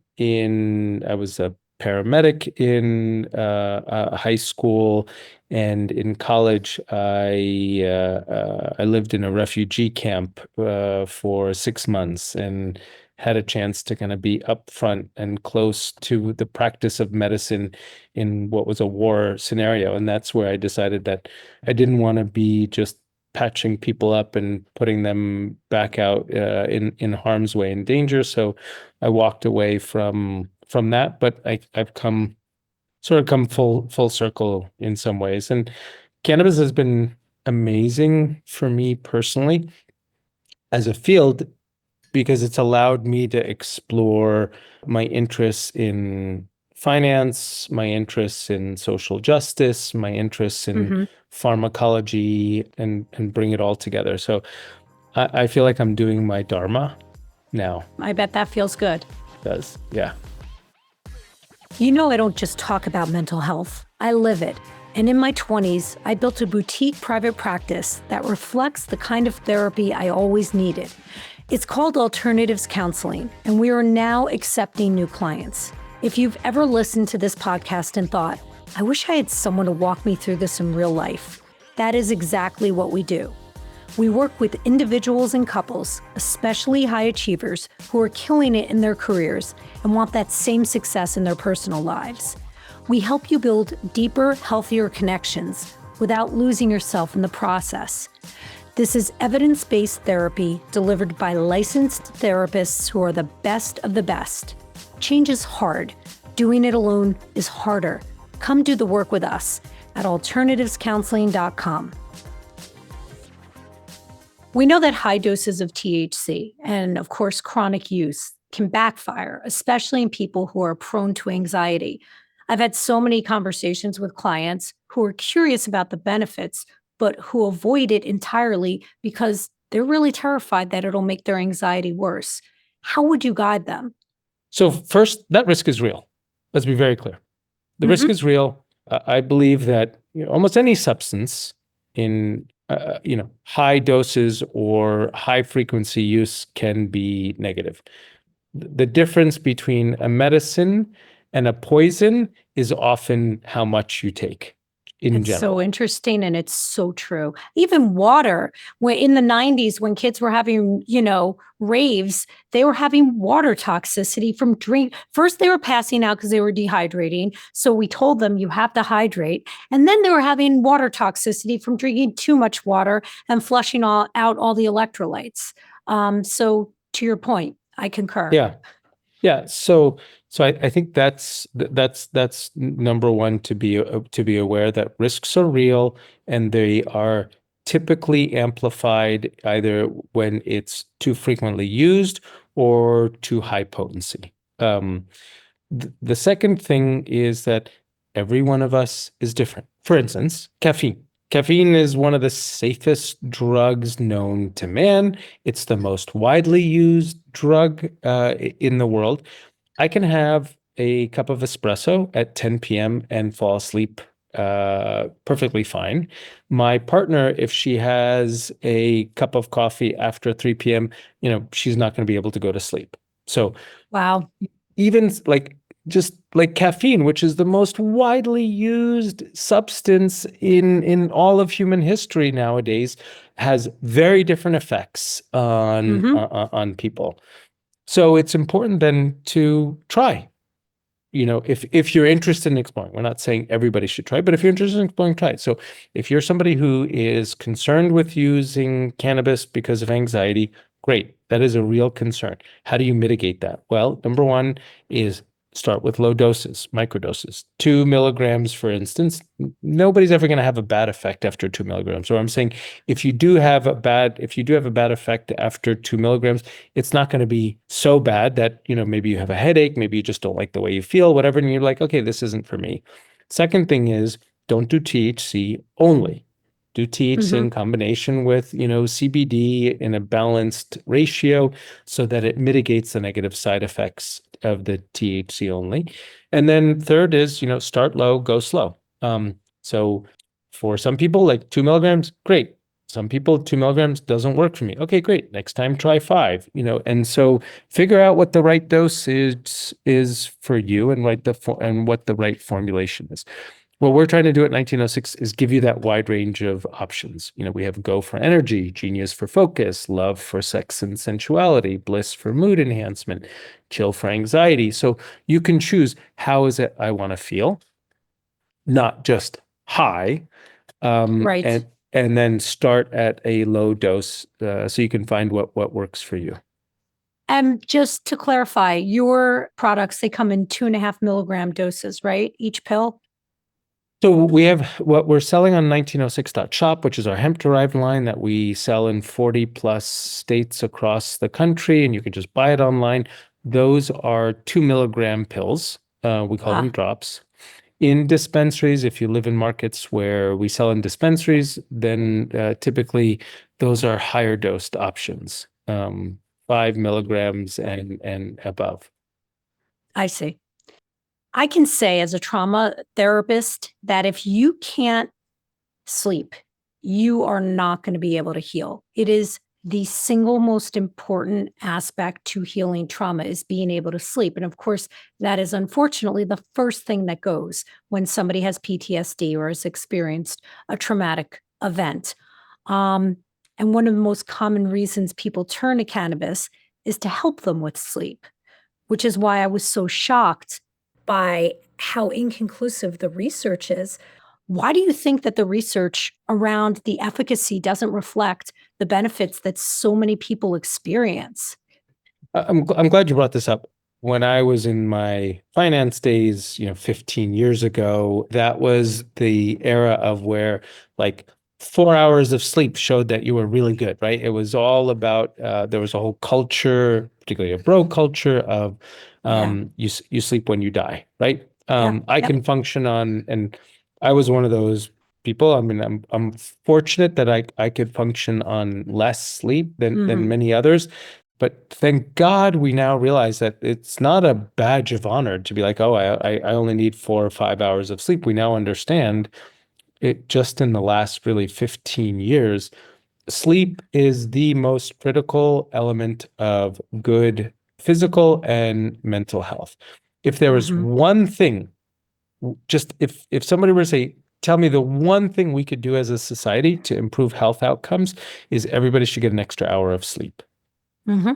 I was a paramedic in high school, and in college, I lived in a refugee camp for 6 months and had a chance to kind of be upfront and close to the practice of medicine in what was a war scenario. And that's where I decided that I didn't want to be just patching people up and putting them back out in harm's way and danger. So I walked away from that, but I've come full circle in some ways. And cannabis has been amazing for me personally as a field because it's allowed me to explore my interests in finance, my interests in social justice, my interests in Hmm. pharmacology, and bring it all together. So I feel like I'm doing my dharma now. I bet that feels good. Does, yeah. I don't just talk about mental health, I live it. And in my 20s, I built a boutique private practice that reflects the kind of therapy I always needed. It's called Alternatives Counseling, and we are now accepting new clients. If you've ever listened to this podcast and thought, I wish I had someone to walk me through this in real life, that is exactly what we do. We work with individuals and couples, especially high achievers, who are killing it in their careers and want that same success in their personal lives. We help you build deeper, healthier connections without losing yourself in the process. This is evidence-based therapy delivered by licensed therapists who are the best of the best. Change is hard. Doing it alone is harder. Come do the work with us at alternativescounseling.com. We know that high doses of THC and, of course, chronic use can backfire, especially in people who are prone to anxiety. I've had so many conversations with clients who are curious about the benefits, but who avoid it entirely because they're really terrified that it'll make their anxiety worse. How would you guide them? So first, that risk is real. Let's be very clear. The risk is real. I believe that almost any substance in high doses or high frequency use can be negative. The difference between a medicine and a poison is often how much you take in It's general. so interesting, and it's so true. Even water, when in the 90s, when kids were having, raves, they were having water toxicity from drink. First, they were passing out because they were dehydrating. So we told them you have to hydrate. And then they were having water toxicity from drinking too much water and flushing out all the electrolytes. So to your point, I concur. Yeah. Yeah, so I think that's number one, to be aware that risks are real, and they are typically amplified either when it's too frequently used or too high potency. The second thing is that every one of us is different. For instance, caffeine. Caffeine is one of the safest drugs known to man. It's the most widely used drug in the world. I can have a cup of espresso at 10 p.m. and fall asleep perfectly fine. My partner, if she has a cup of coffee after 3 p.m., she's not going to be able to go to sleep. So Wow. even just like caffeine, which is the most widely used substance in all of human history nowadays, has very different effects on people. So it's important then to try. If you're interested in exploring, we're not saying everybody should try, but if you're interested in exploring, try it. So if you're somebody who is concerned with using cannabis because of anxiety, great. That is a real concern. How do you mitigate that? Well, number one is start with low doses, microdoses. 2 milligrams, for instance. Nobody's ever going to have a bad effect after 2 milligrams. So I'm saying if you do have a bad effect after 2 milligrams, it's not going to be so bad that, maybe you have a headache, maybe you just don't like the way you feel, whatever, and you're like, okay, this isn't for me. Second thing is, don't do THC only. Do THC Hmm. in combination with, CBD in a balanced ratio so that it mitigates the negative side effects of the THC only. And then third is, start low, go slow. So for some people, like 2 milligrams, great. Some people, 2 milligrams doesn't work for me. Okay, great. Next time, try five. And so figure out what the right dose is for you, and what the right formulation is. What we're trying to do at 1906 is give you that wide range of options. We have Go for energy, Genius for focus, Love for sex and sensuality, Bliss for mood enhancement, Chill for anxiety. So you can choose, how is it I want to feel, not just high, Right. and then start at a low dose, so you can find what works for you. And just to clarify, your products, they come in 2.5 milligram doses, right? Each pill? So we have what we're selling on 1906.shop, which is our hemp-derived line that we sell in 40 plus states across the country, and you can just buy it online. Those are 2 milligram pills. We call them Ah, drops. In dispensaries, if you live in markets where we sell in dispensaries, then typically those are higher dosed options, 5 milligrams and above. I see. I can say as a trauma therapist that if you can't sleep, you are not going to be able to heal. It is the single most important aspect to healing trauma is being able to sleep. And of course, that is unfortunately the first thing that goes when somebody has PTSD or has experienced a traumatic event. Um, and one of the most common reasons people turn to cannabis is to help them with sleep, which is why I was so shocked by how inconclusive the research is. Why do you think that the research around the efficacy doesn't reflect the benefits that so many people experience? I'm glad you brought this up. When I was in my finance days, 15 years ago, that was the era of where, like, 4 hours of sleep showed that you were really good, right? It was all about, there was a whole culture, particularly a bro culture of, Yeah. you sleep when you die, right? Yep. I Yep. can function on, and I was one of those people. I mean, I'm fortunate that I could function on less sleep than Hmm. many others. But thank God we now realize that it's not a badge of honor to be like, oh, I only need 4 or 5 hours of sleep. We now understand it. Just in the last really 15 years, sleep is the most critical element of good physical and mental health. If there was Hmm. one thing, just if somebody were to say, tell me the one thing we could do as a society to improve health outcomes, is everybody should get an extra hour of sleep. Hmm.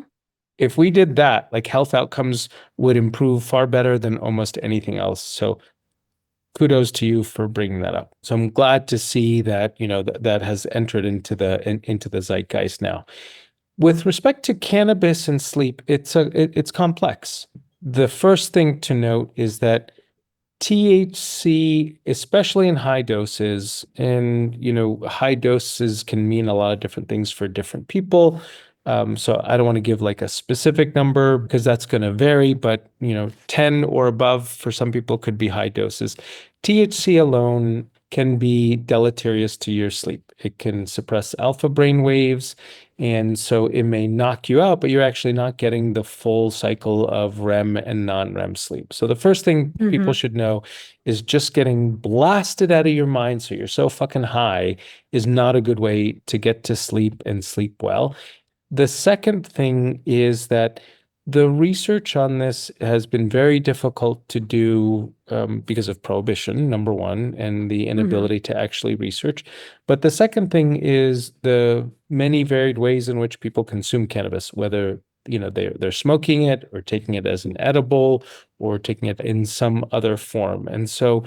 If we did that, like, health outcomes would improve far better than almost anything else. So kudos to you for bringing that up. So I'm glad to see that, that has entered into the zeitgeist now. With respect to cannabis and sleep, it's complex. The first thing to note is that THC, especially in high doses, and high doses can mean a lot of different things for different people. So I don't want to give like a specific number because that's going to vary, but 10 or above for some people could be high doses. THC alone can be deleterious to your sleep. It can suppress alpha brain waves, and so it may knock you out, but you're actually not getting the full cycle of REM and non-REM sleep. So the first thing people Hmm. should know is just getting blasted out of your mind so you're so fucking high is not a good way to get to sleep and sleep well. The second thing is that the research on this has been very difficult to do, because of prohibition, number one, and the Hmm. inability to actually research. But the second thing is the many varied ways in which people consume cannabis, whether they're smoking it or taking it as an edible or taking it in some other form. And so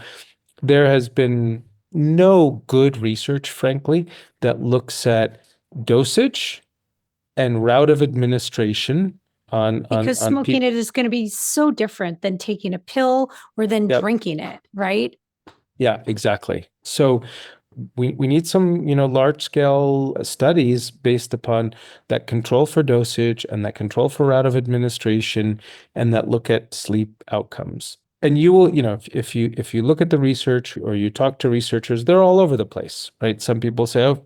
there has been no good research, frankly, that looks at dosage and route of administration Because on smoking people. it is going to be so different than taking a pill or than Yep. drinking it, right? Yeah, exactly. So we need some, large scale studies based upon that control for dosage and that control for route of administration and that look at sleep outcomes. And you will, if you look at the research or you talk to researchers, they're all over the place, right? Some people say, oh,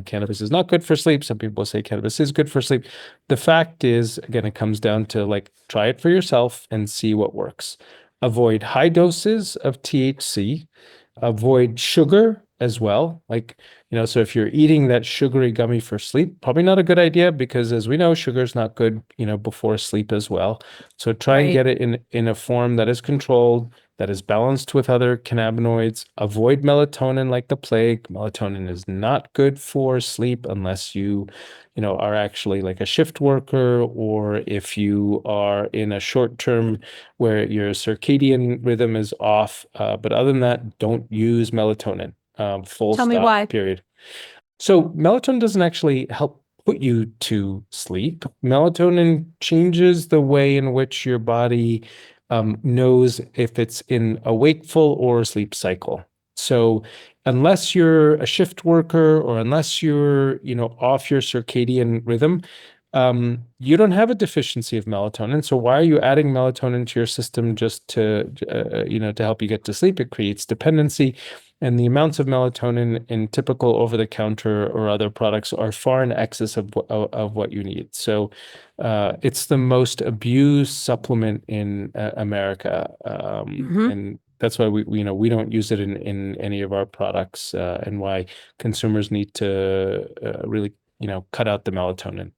cannabis is not good for sleep. Some people say cannabis is good for sleep. The fact is, again, it comes down to like try it for yourself and see what works. Avoid high doses of THC, avoid sugar as well. Like, so if you're eating that sugary gummy for sleep, probably not a good idea because as we know, sugar is not good, before sleep as well. So try and Right. get it in a form that is controlled, that is balanced with other cannabinoids. Avoid melatonin like the plague. Melatonin is not good for sleep unless you are actually like a shift worker, or if you are in a short term where your circadian rhythm is off. But other than that, don't use melatonin. Full Tell me stop, why. period. So melatonin doesn't actually help put you to sleep. Melatonin changes the way in which your body knows if it's in a wakeful or a sleep cycle. So unless you're a shift worker or unless you're, off your circadian rhythm, you don't have a deficiency of melatonin. So why are you adding melatonin to your system just to help you get to sleep? It creates dependency. And the amounts of melatonin in typical over-the-counter or other products are far in excess of what you need. So it's the most abused supplement in America, Hmm. and that's why we don't use it in any of our products, and why consumers need to really cut out the melatonin.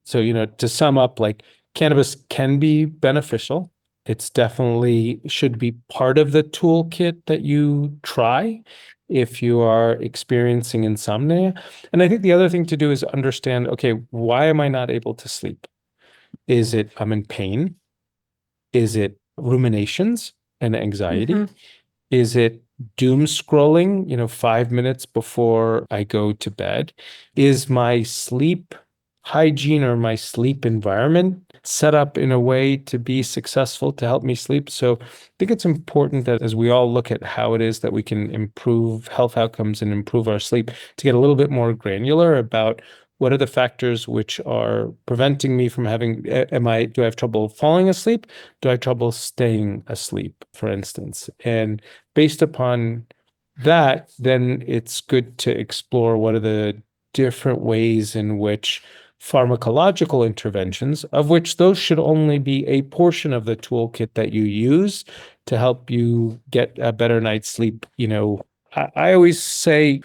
So, to sum up, like cannabis can be beneficial. It's definitely should be part of the toolkit that you try if you are experiencing insomnia. And I think the other thing to do is understand, okay, why am I not able to sleep? Is it I'm in pain? Is it ruminations and Hmm. anxiety? Is it doom scrolling, 5 minutes before I go to bed? Is my sleep hygiene or my sleep environment set up in a way to be successful to help me sleep? So I think it's important that as we all look at how it is that we can improve health outcomes and improve our sleep, to get a little bit more granular about what are the factors which are preventing me from having, do I have trouble falling asleep? Do I have trouble staying asleep, for instance? And based upon that, then it's good to explore what are the different ways in which pharmacological interventions, of which those should only be a portion of the toolkit that you use to help you get a better night's sleep. I always say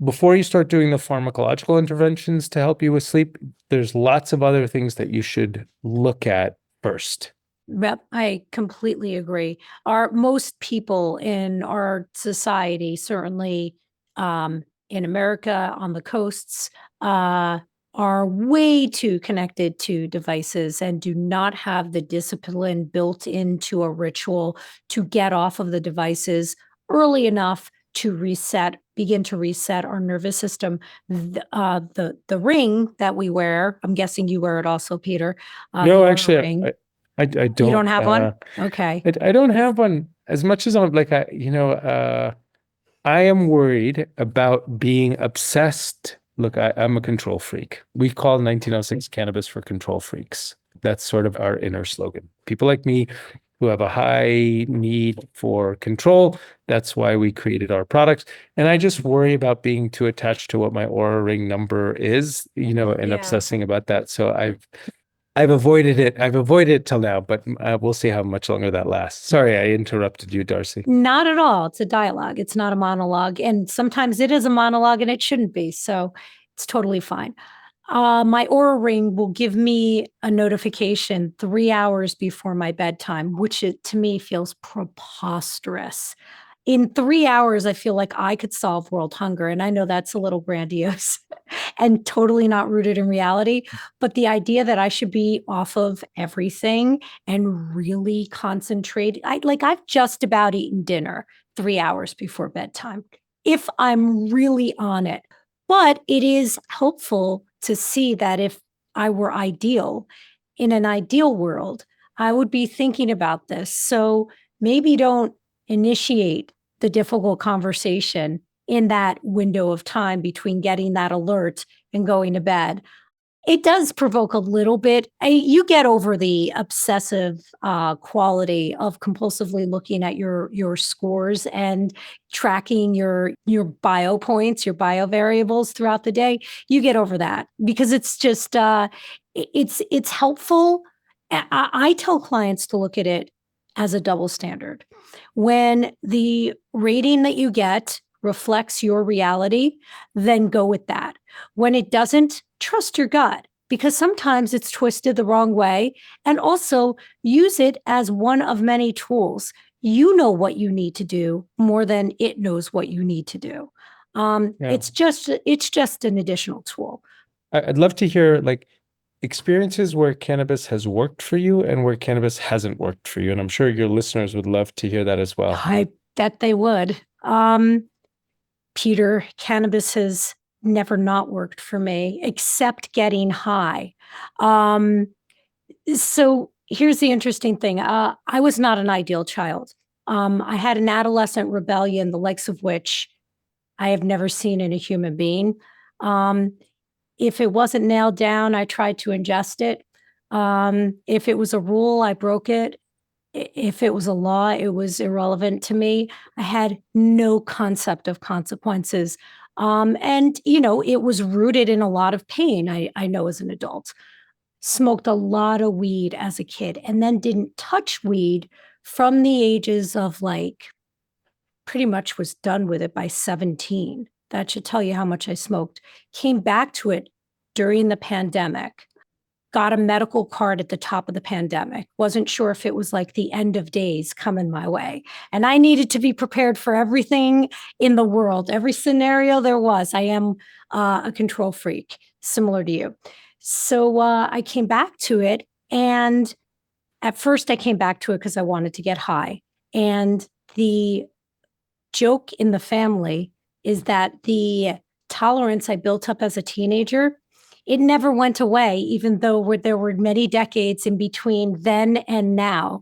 before you start doing the pharmacological interventions to help you with sleep, there's lots of other things that you should look at first. Yep, I completely agree. Our most people in our society, certainly in America, on the coasts, uh, are way too connected to devices and do not have the discipline built into a ritual to get off of the devices early enough to begin to reset our nervous system. The ring that we wear, I'm guessing you wear it also, Peter, the No, Aura actually, Ring. I You don't don't. have one? Okay. I don't have one as much as I'm like I am worried about being obsessed. Look, I'm a control freak. We call 1906 cannabis for control freaks. That's sort of our inner slogan. People like me who have a high need for control. That's why we created our products. And I just worry about being too attached to what my Aura Ring number is, and Yeah. obsessing about that. So I've avoided it. I've avoided it till now, but we'll see how much longer that lasts. Sorry, I interrupted you, Darcy. Not at all. It's a dialogue. It's not a monologue. And sometimes it is a monologue and it shouldn't be. So it's totally fine. My Aura Ring will give me a notification 3 hours before my bedtime, which to me feels preposterous. In 3 hours, I feel like I could solve world hunger. And I know that's a little grandiose and totally not rooted in reality. But the idea that I should be off of everything and really concentrate, I've just about eaten dinner 3 hours before bedtime if I'm really on it. But it is helpful to see that if I were ideal, in an ideal world, I would be thinking about this. So maybe don't initiate the difficult conversation in that window of time between getting that alert and going to bed. It does provoke a little bit. You get over the obsessive quality of compulsively looking at your scores and tracking your bio points, your bio variables throughout the day. You get over that because it's just it's helpful. I tell clients to look at it as a double standard. When the rating that you get reflects your reality, then go with that. When it doesn't, trust your gut because sometimes it's twisted the wrong way. And also use it as one of many tools. You know what you need to do more than it knows what you need to do. Yeah. It's just an additional tool. I'd love to hear like experiences where cannabis has worked for you and where cannabis hasn't worked for you. And I'm sure your listeners would love to hear that as well. I bet they would. Peter, cannabis has never not worked for me, except getting high. So here's the interesting thing. I was not an ideal child. I had an adolescent rebellion, the likes of which I have never seen in a human being. Um, if it wasn't nailed down, I tried to ingest it. If it was a rule, I broke it. If it was a law, it was irrelevant to me. I had no concept of consequences. And, it was rooted in a lot of pain, I know as an adult. Smoked a lot of weed as a kid and then didn't touch weed from the ages of pretty much was done with it by 17. That should tell you how much I smoked. Came back to it during the pandemic. Got a medical card at the top of the pandemic. Wasn't sure if it was like the end of days coming my way. And I needed to be prepared for everything in the world, every scenario there was. I am a control freak, similar to you. So I came back to it. And at first, I came back to it because I wanted to get high. And the joke in the family is that the tolerance I built up as a teenager, it never went away, even though there were many decades in between then and now.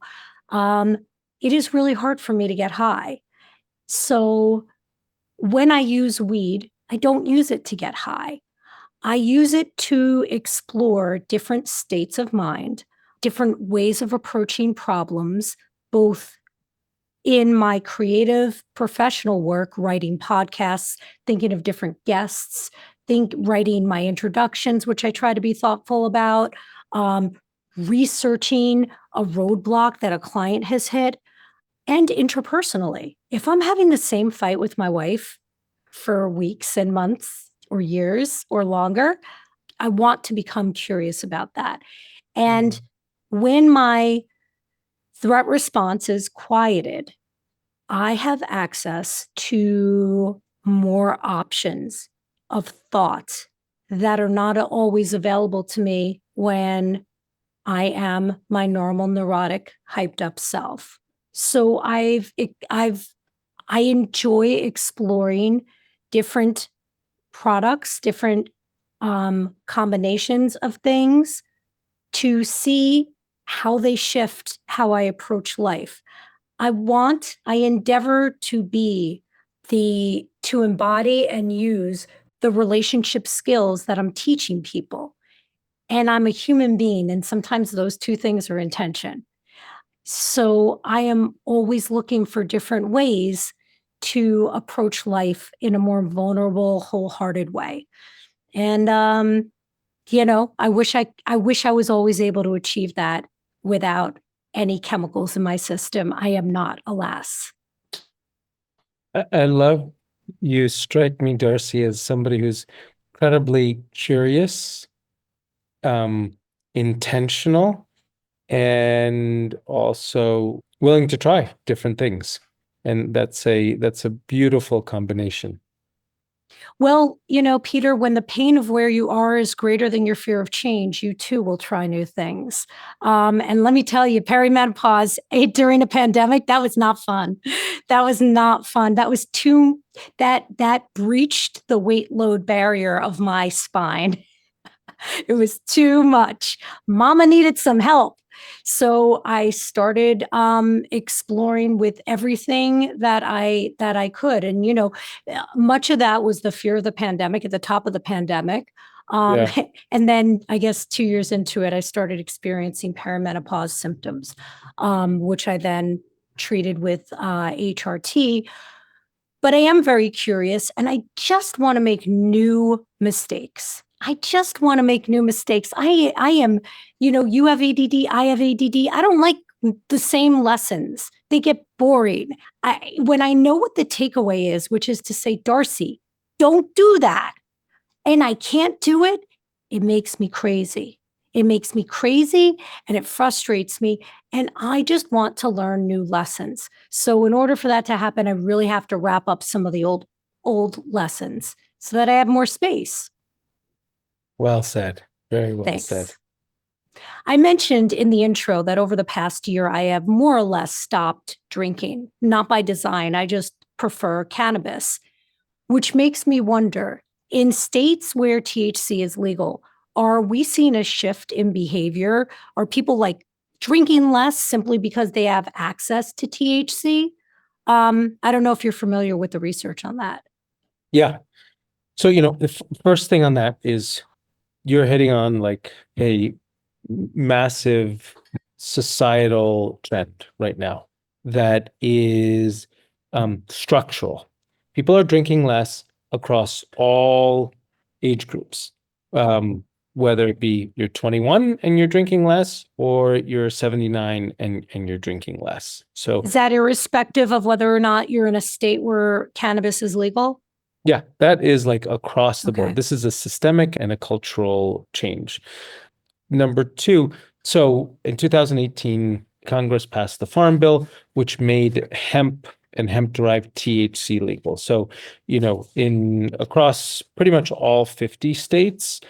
It is really hard for me to get high. So when I use weed, I don't use it to get high. I use it to explore different states of mind, different ways of approaching problems, both in my creative professional work, writing podcasts, thinking of different guests, writing my introductions, which I try to be thoughtful about, researching a roadblock that a client has hit, and interpersonally. If I'm having the same fight with my wife for weeks and months or years or longer, I want to become curious about that. And when my threat response is quieted, I have access to more options of thought that are not always available to me when I am my normal neurotic, hyped up self. So I enjoy exploring different products, different combinations of things to see how they shift how I approach life. I endeavor to embody and use the relationship skills that I'm teaching people. And I'm a human being, and sometimes those two things are in tension. So I am always looking for different ways to approach life in a more vulnerable, wholehearted way. And I wish I was always able to achieve that without any chemicals in my system. I am not, alas. I love you strike me, Darcy, as somebody who's incredibly curious, intentional, and also willing to try different things. And that's a beautiful combination. Well, Peter, when the pain of where you are is greater than your fear of change, you too will try new things. And let me tell you, perimenopause during a pandemic, that was not fun. That was not fun. That breached the weight load barrier of my spine. It was too much. Mama needed some help. So I started exploring with everything that I could. And, much of that was the fear of the pandemic at the top of the pandemic. Yeah. And then I guess 2 years into it, I started experiencing perimenopause symptoms, which I then treated with HRT. But I am very curious and I just want to make new mistakes. I just want to make new mistakes. I am, you have ADD, I have ADD. I don't like the same lessons. They get boring. When I know what the takeaway is, which is to say, Darcy, don't do that, and I can't do it, it makes me crazy. It makes me crazy and it frustrates me. And I just want to learn new lessons. So in order for that to happen, I really have to wrap up some of the old lessons so that I have more space. Well said. Very well said. Thanks. I mentioned in the intro that over the past year, I have more or less stopped drinking, not by design. I just prefer cannabis, which makes me wonder, in states where THC is legal, are we seeing a shift in behavior? Are people like drinking less simply because they have access to THC? I don't know if you're familiar with the research on that. Yeah. So, the first thing on that is you're hitting on like a massive societal trend right now that is structural. People are drinking less across all age groups, whether it be you're 21 and you're drinking less, or you're 79 and you're drinking less. So Is that irrespective of whether or not you're in a state where cannabis is legal? yeah, that is like across the board. Okay. This is a systemic and a cultural change. Number two, so in 2018, Congress passed the Farm Bill, which made hemp and hemp-derived THC legal. So, in across pretty much all 50 states,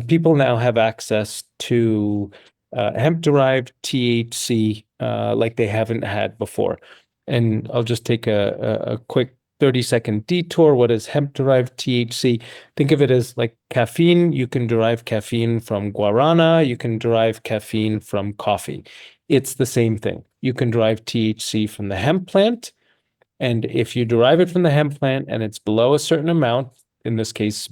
people now have access to hemp-derived THC like they haven't had before. And I'll just take a quick 30-second detour. What is hemp-derived THC? Think of it as like caffeine. You can derive caffeine from guarana. You can derive caffeine from coffee. It's the same thing. You can derive THC from the hemp plant. And if you derive it from the hemp plant and it's below a certain amount, in this case,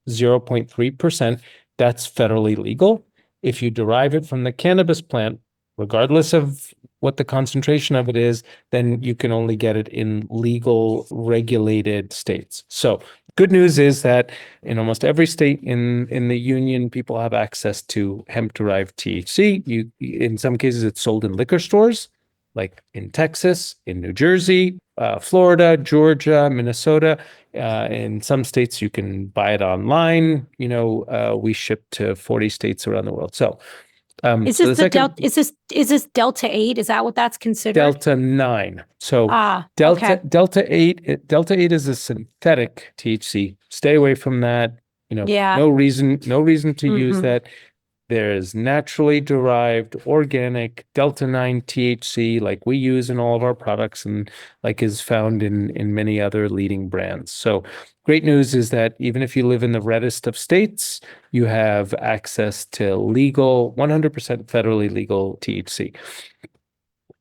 0.3%, that's federally legal. If you derive it from the cannabis plant, regardless of what the concentration of it is, then you can only get it in legal, regulated states. So good news is that in almost every state in the union, people have access to hemp-derived THC. In some cases, it's sold in liquor stores, like in Texas, in New Jersey, Florida, Georgia, Minnesota. In some states, you can buy it online. We ship to 40 states around the world. So, Is so this the the second is this Delta 8? Is that what that's considered? Delta 9. So Okay. Delta 8 is a synthetic THC. Stay away from that. Yeah. No reason to use Mhm. that. There's naturally derived organic Delta 9 THC like we use in all of our products and like is found in many other leading brands. So great news is that even if you live in the reddest of states, you have access to legal, 100% federally legal THC.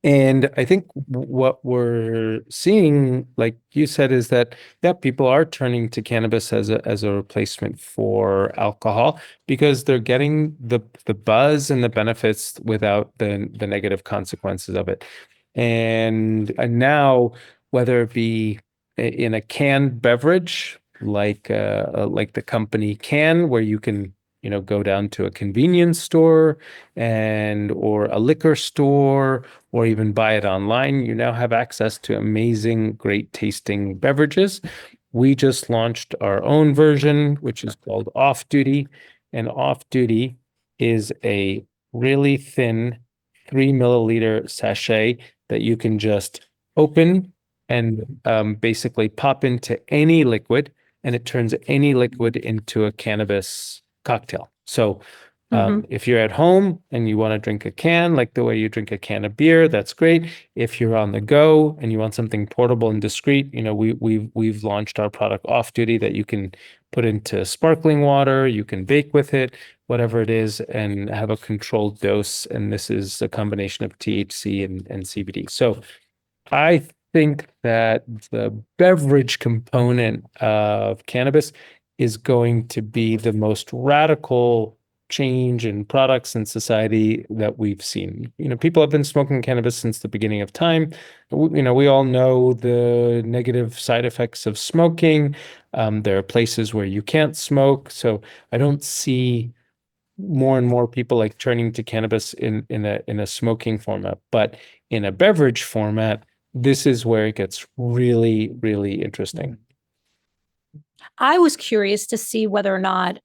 And I think what we're seeing, like you said, is that yeah, people are turning to cannabis as a replacement for alcohol because they're getting the buzz and the benefits without the negative consequences of it. And now, whether it be in a canned beverage like the company Can, where you can go down to a convenience store or a liquor store or even buy it online, you now have access to amazing, great tasting beverages. We just launched our own version, which is called Off Duty. And Off Duty is a really thin 3 milliliter sachet that you can just open and basically pop into any liquid, and it turns any liquid into a cannabis cocktail. So if you're at home and you want to drink a can, like the way you drink a can of beer, that's great. If you're on the go and you want something portable and discreet, we've launched our product Off Duty that you can put into sparkling water, you can bake with it, whatever it is, and have a controlled dose. And this is a combination of THC and CBD. So I think that the beverage component of cannabis is going to be the most radical change in products and society that we've seen. People have been smoking cannabis since the beginning of time. We all know the negative side effects of smoking. There are places where you can't smoke. So I don't see more and more people like turning to cannabis in a smoking format, but in a beverage format, this is where it gets really, really interesting. I was curious to see whether or not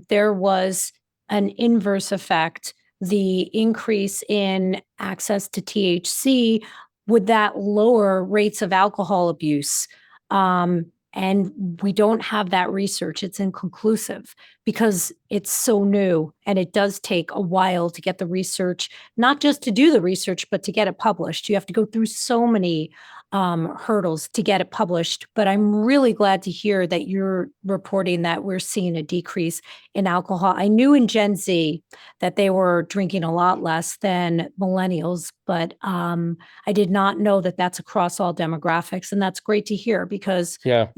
there was an inverse effect, the increase in access to THC, would that lower rates of alcohol abuse? And we don't have that research. It's inconclusive because it's so new and it does take a while to get the research, not just to do the research, but to get it published. You have to go through so many hurdles to get it published. But I'm really glad to hear that you're reporting that we're seeing a decrease in alcohol. I knew in Gen Z that they were drinking a lot less than millennials, but I did not know that that's across all demographics, and that's great to hear because Yeah.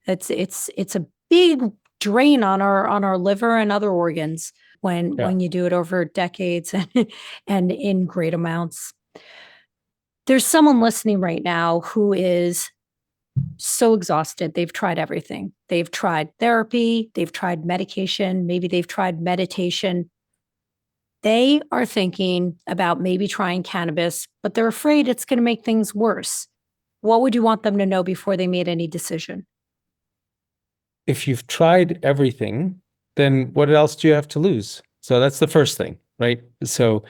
it's a big drain on our liver and other organs when you do it over decades and in great amounts. There's someone listening right now who is so exhausted. They've tried everything. They've tried therapy, they've tried medication, maybe they've tried meditation. They are thinking about maybe trying cannabis, but they're afraid it's going to make things worse. What would you want them to know before they made any decision? If you've tried everything, then what else do you have to lose? So that's the first thing, right? So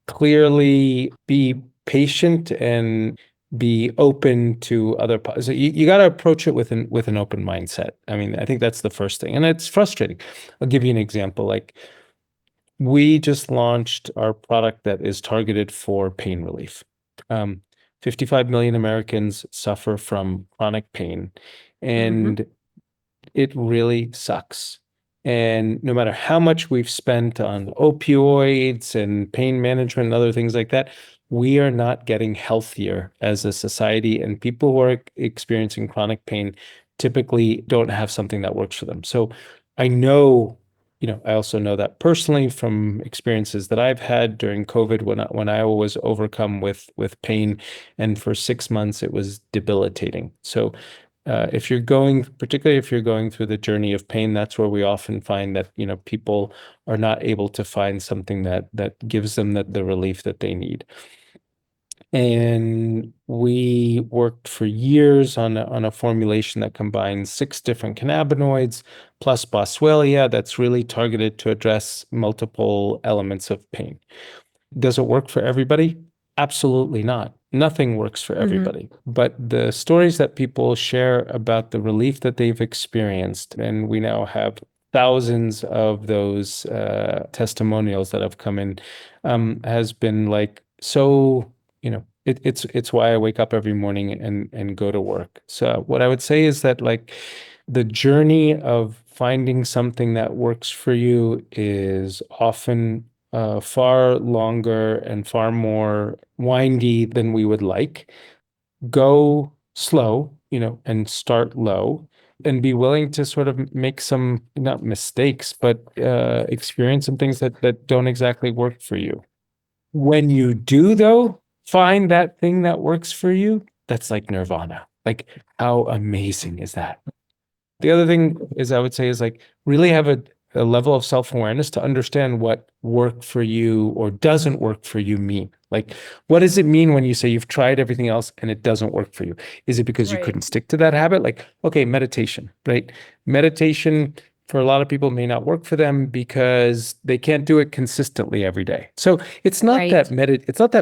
clearly be patient and be open to so you got to approach it with an open mindset. I mean, I think that's the first thing. And it's frustrating. I'll give you an example. Like we just launched our product that is targeted for pain relief. 55 million Americans suffer from chronic pain, and it really sucks. And no matter how much we've spent on opioids and pain management and other things like that, we are not getting healthier as a society. And people who are experiencing chronic pain typically don't have something that works for them. So I know, I also know that personally from experiences that I've had during COVID when I was overcome with pain, and for 6 months it was debilitating. So particularly if you're going through the journey of pain, that's where we often find that, people are not able to find something that gives them the relief that they need. And we worked for years on a formulation that combines 6 different cannabinoids plus boswellia that's really targeted to address multiple elements of pain. Does it work for everybody? Absolutely not. Nothing works for everybody. But the stories that people share about the relief that they've experienced, and we now have thousands of those testimonials that have come in, has been like so, it's why I wake up every morning and go to work. So what I would say is that like the journey of finding something that works for you is often far longer and far more windy than we would like. Go slow, and start low, and be willing to sort of make some, not mistakes, but experience some things that don't exactly work for you. When you do, though, find that thing that works for you, that's like nirvana. Like, how amazing is that? The other thing is I would say is like really have a level of self-awareness to understand what worked for you or doesn't work for you mean. Like, what does it mean when you say you've tried everything else and it doesn't work for you? Is it because you couldn't stick to that habit? Like, okay, meditation, right? Meditation for a lot of people may not work for them because they can't do it consistently every day. So it's not that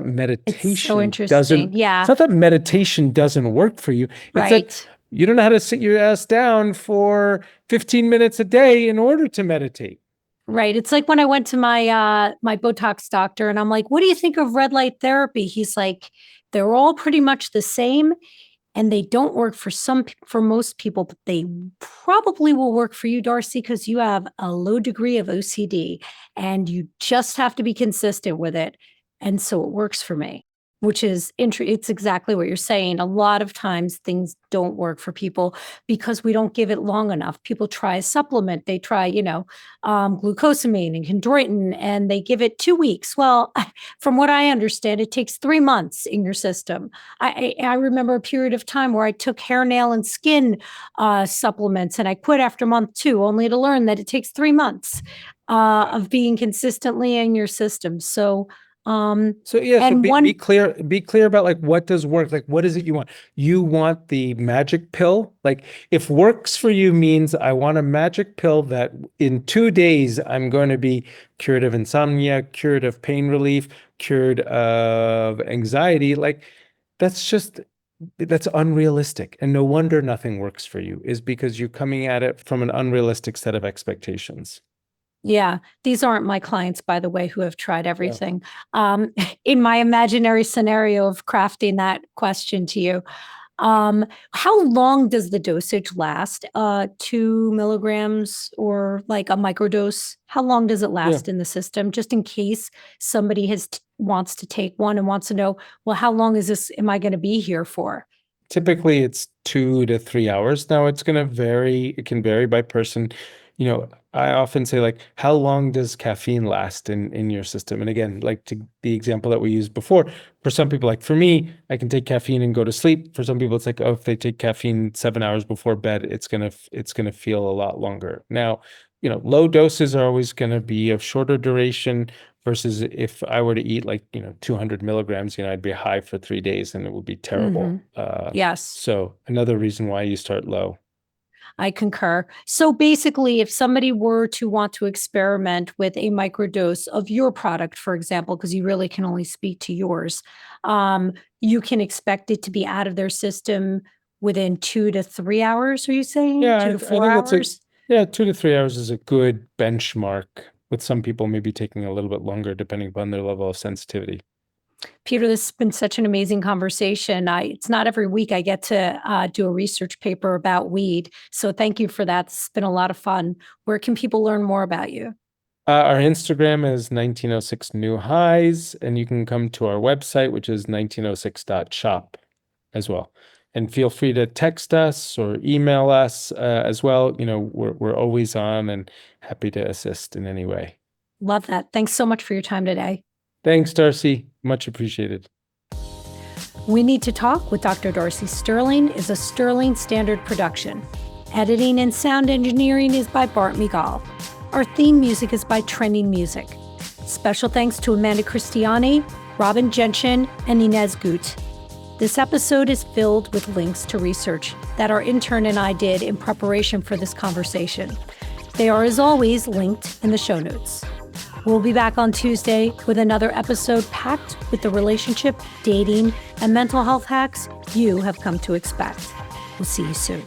meditation It's so interesting. doesn't, Yeah. it's not that meditation doesn't work for you. It's that you don't know how to sit your ass down for 15 minutes a day in order to meditate. Right. It's like when I went to my Botox doctor and I'm like, what do you think of red light therapy? He's like, they're all pretty much the same and they don't work for most people, but they probably will work for you, Darcy, because you have a low degree of OCD and you just have to be consistent with it. And so it works for me. which is it's exactly what you're saying. A lot of times things don't work for people because we don't give it long enough. People try a supplement. They try, glucosamine and chondroitin, and they give it 2 weeks. Well, from what I understand, it takes 3 months in your system. I remember a period of time where I took hair, nail, and skin supplements, and I quit after month 2, only to learn that it takes 3 months of being consistently in your system. So, So yeah, so and be clear about like what does work, like what is it you want? You want the magic pill? Like if works for you means I want a magic pill that in 2 days I'm going to be cured of insomnia, cured of pain relief, cured of anxiety, like that's unrealistic. And no wonder nothing works for you is because you're coming at it from an unrealistic set of expectations. Yeah, these aren't my clients, by the way, who have tried everything. Um, in my imaginary scenario of crafting that question to you, how long does the dosage last? 2 milligrams or like a microdose? How long does it Yeah. last in the system? Just in case somebody wants to take one and wants to know, well, how long is this? Am I going to be here for? Typically, it's 2 to 3 hours. Now, it's going to vary. It can vary by person. I often say, like, how long does caffeine last in your system? And again, like to the example that we used before, for some people, like for me, I can take caffeine and go to sleep. For some people, it's like, oh, if they take caffeine 7 hours before bed, it's gonna feel a lot longer. Now, low doses are always going to be of shorter duration versus if I were to eat like 200 milligrams, I'd be high for 3 days and it would be terrible. Yes. So another reason why you start low. I concur. So basically, if somebody were to want to experiment with a microdose of your product, for example, because you really can only speak to yours, you can expect it to be out of their system within 2 to 3 hours. Are you saying Yeah, two I to four think that's hours? yeah, 2 to 3 hours is a good benchmark, with some people maybe taking a little bit longer depending upon their level of sensitivity. Peter, this has been such an amazing conversation. It's not every week I get to do a research paper about weed. So thank you for that. It's been a lot of fun. Where can people learn more about you? Our Instagram is 1906 New Highs, and you can come to our website, which is 1906.shop as well. And feel free to text us or email us as well. We're always on and happy to assist in any way. Love that. Thanks so much for your time today. Thanks, Darcy. Much appreciated. We Need to Talk with Dr. Darcy Sterling is a Sterling Standard production. Editing and sound engineering is by Bart Migal. Our theme music is by Trending Music. Special thanks to Amanda Cristiani, Robin Genshin, and Inez Gut. This episode is filled with links to research that our intern and I did in preparation for this conversation. They are, as always, linked in the show notes. We'll be back on Tuesday with another episode packed with the relationship, dating, and mental health hacks you have come to expect. We'll see you soon.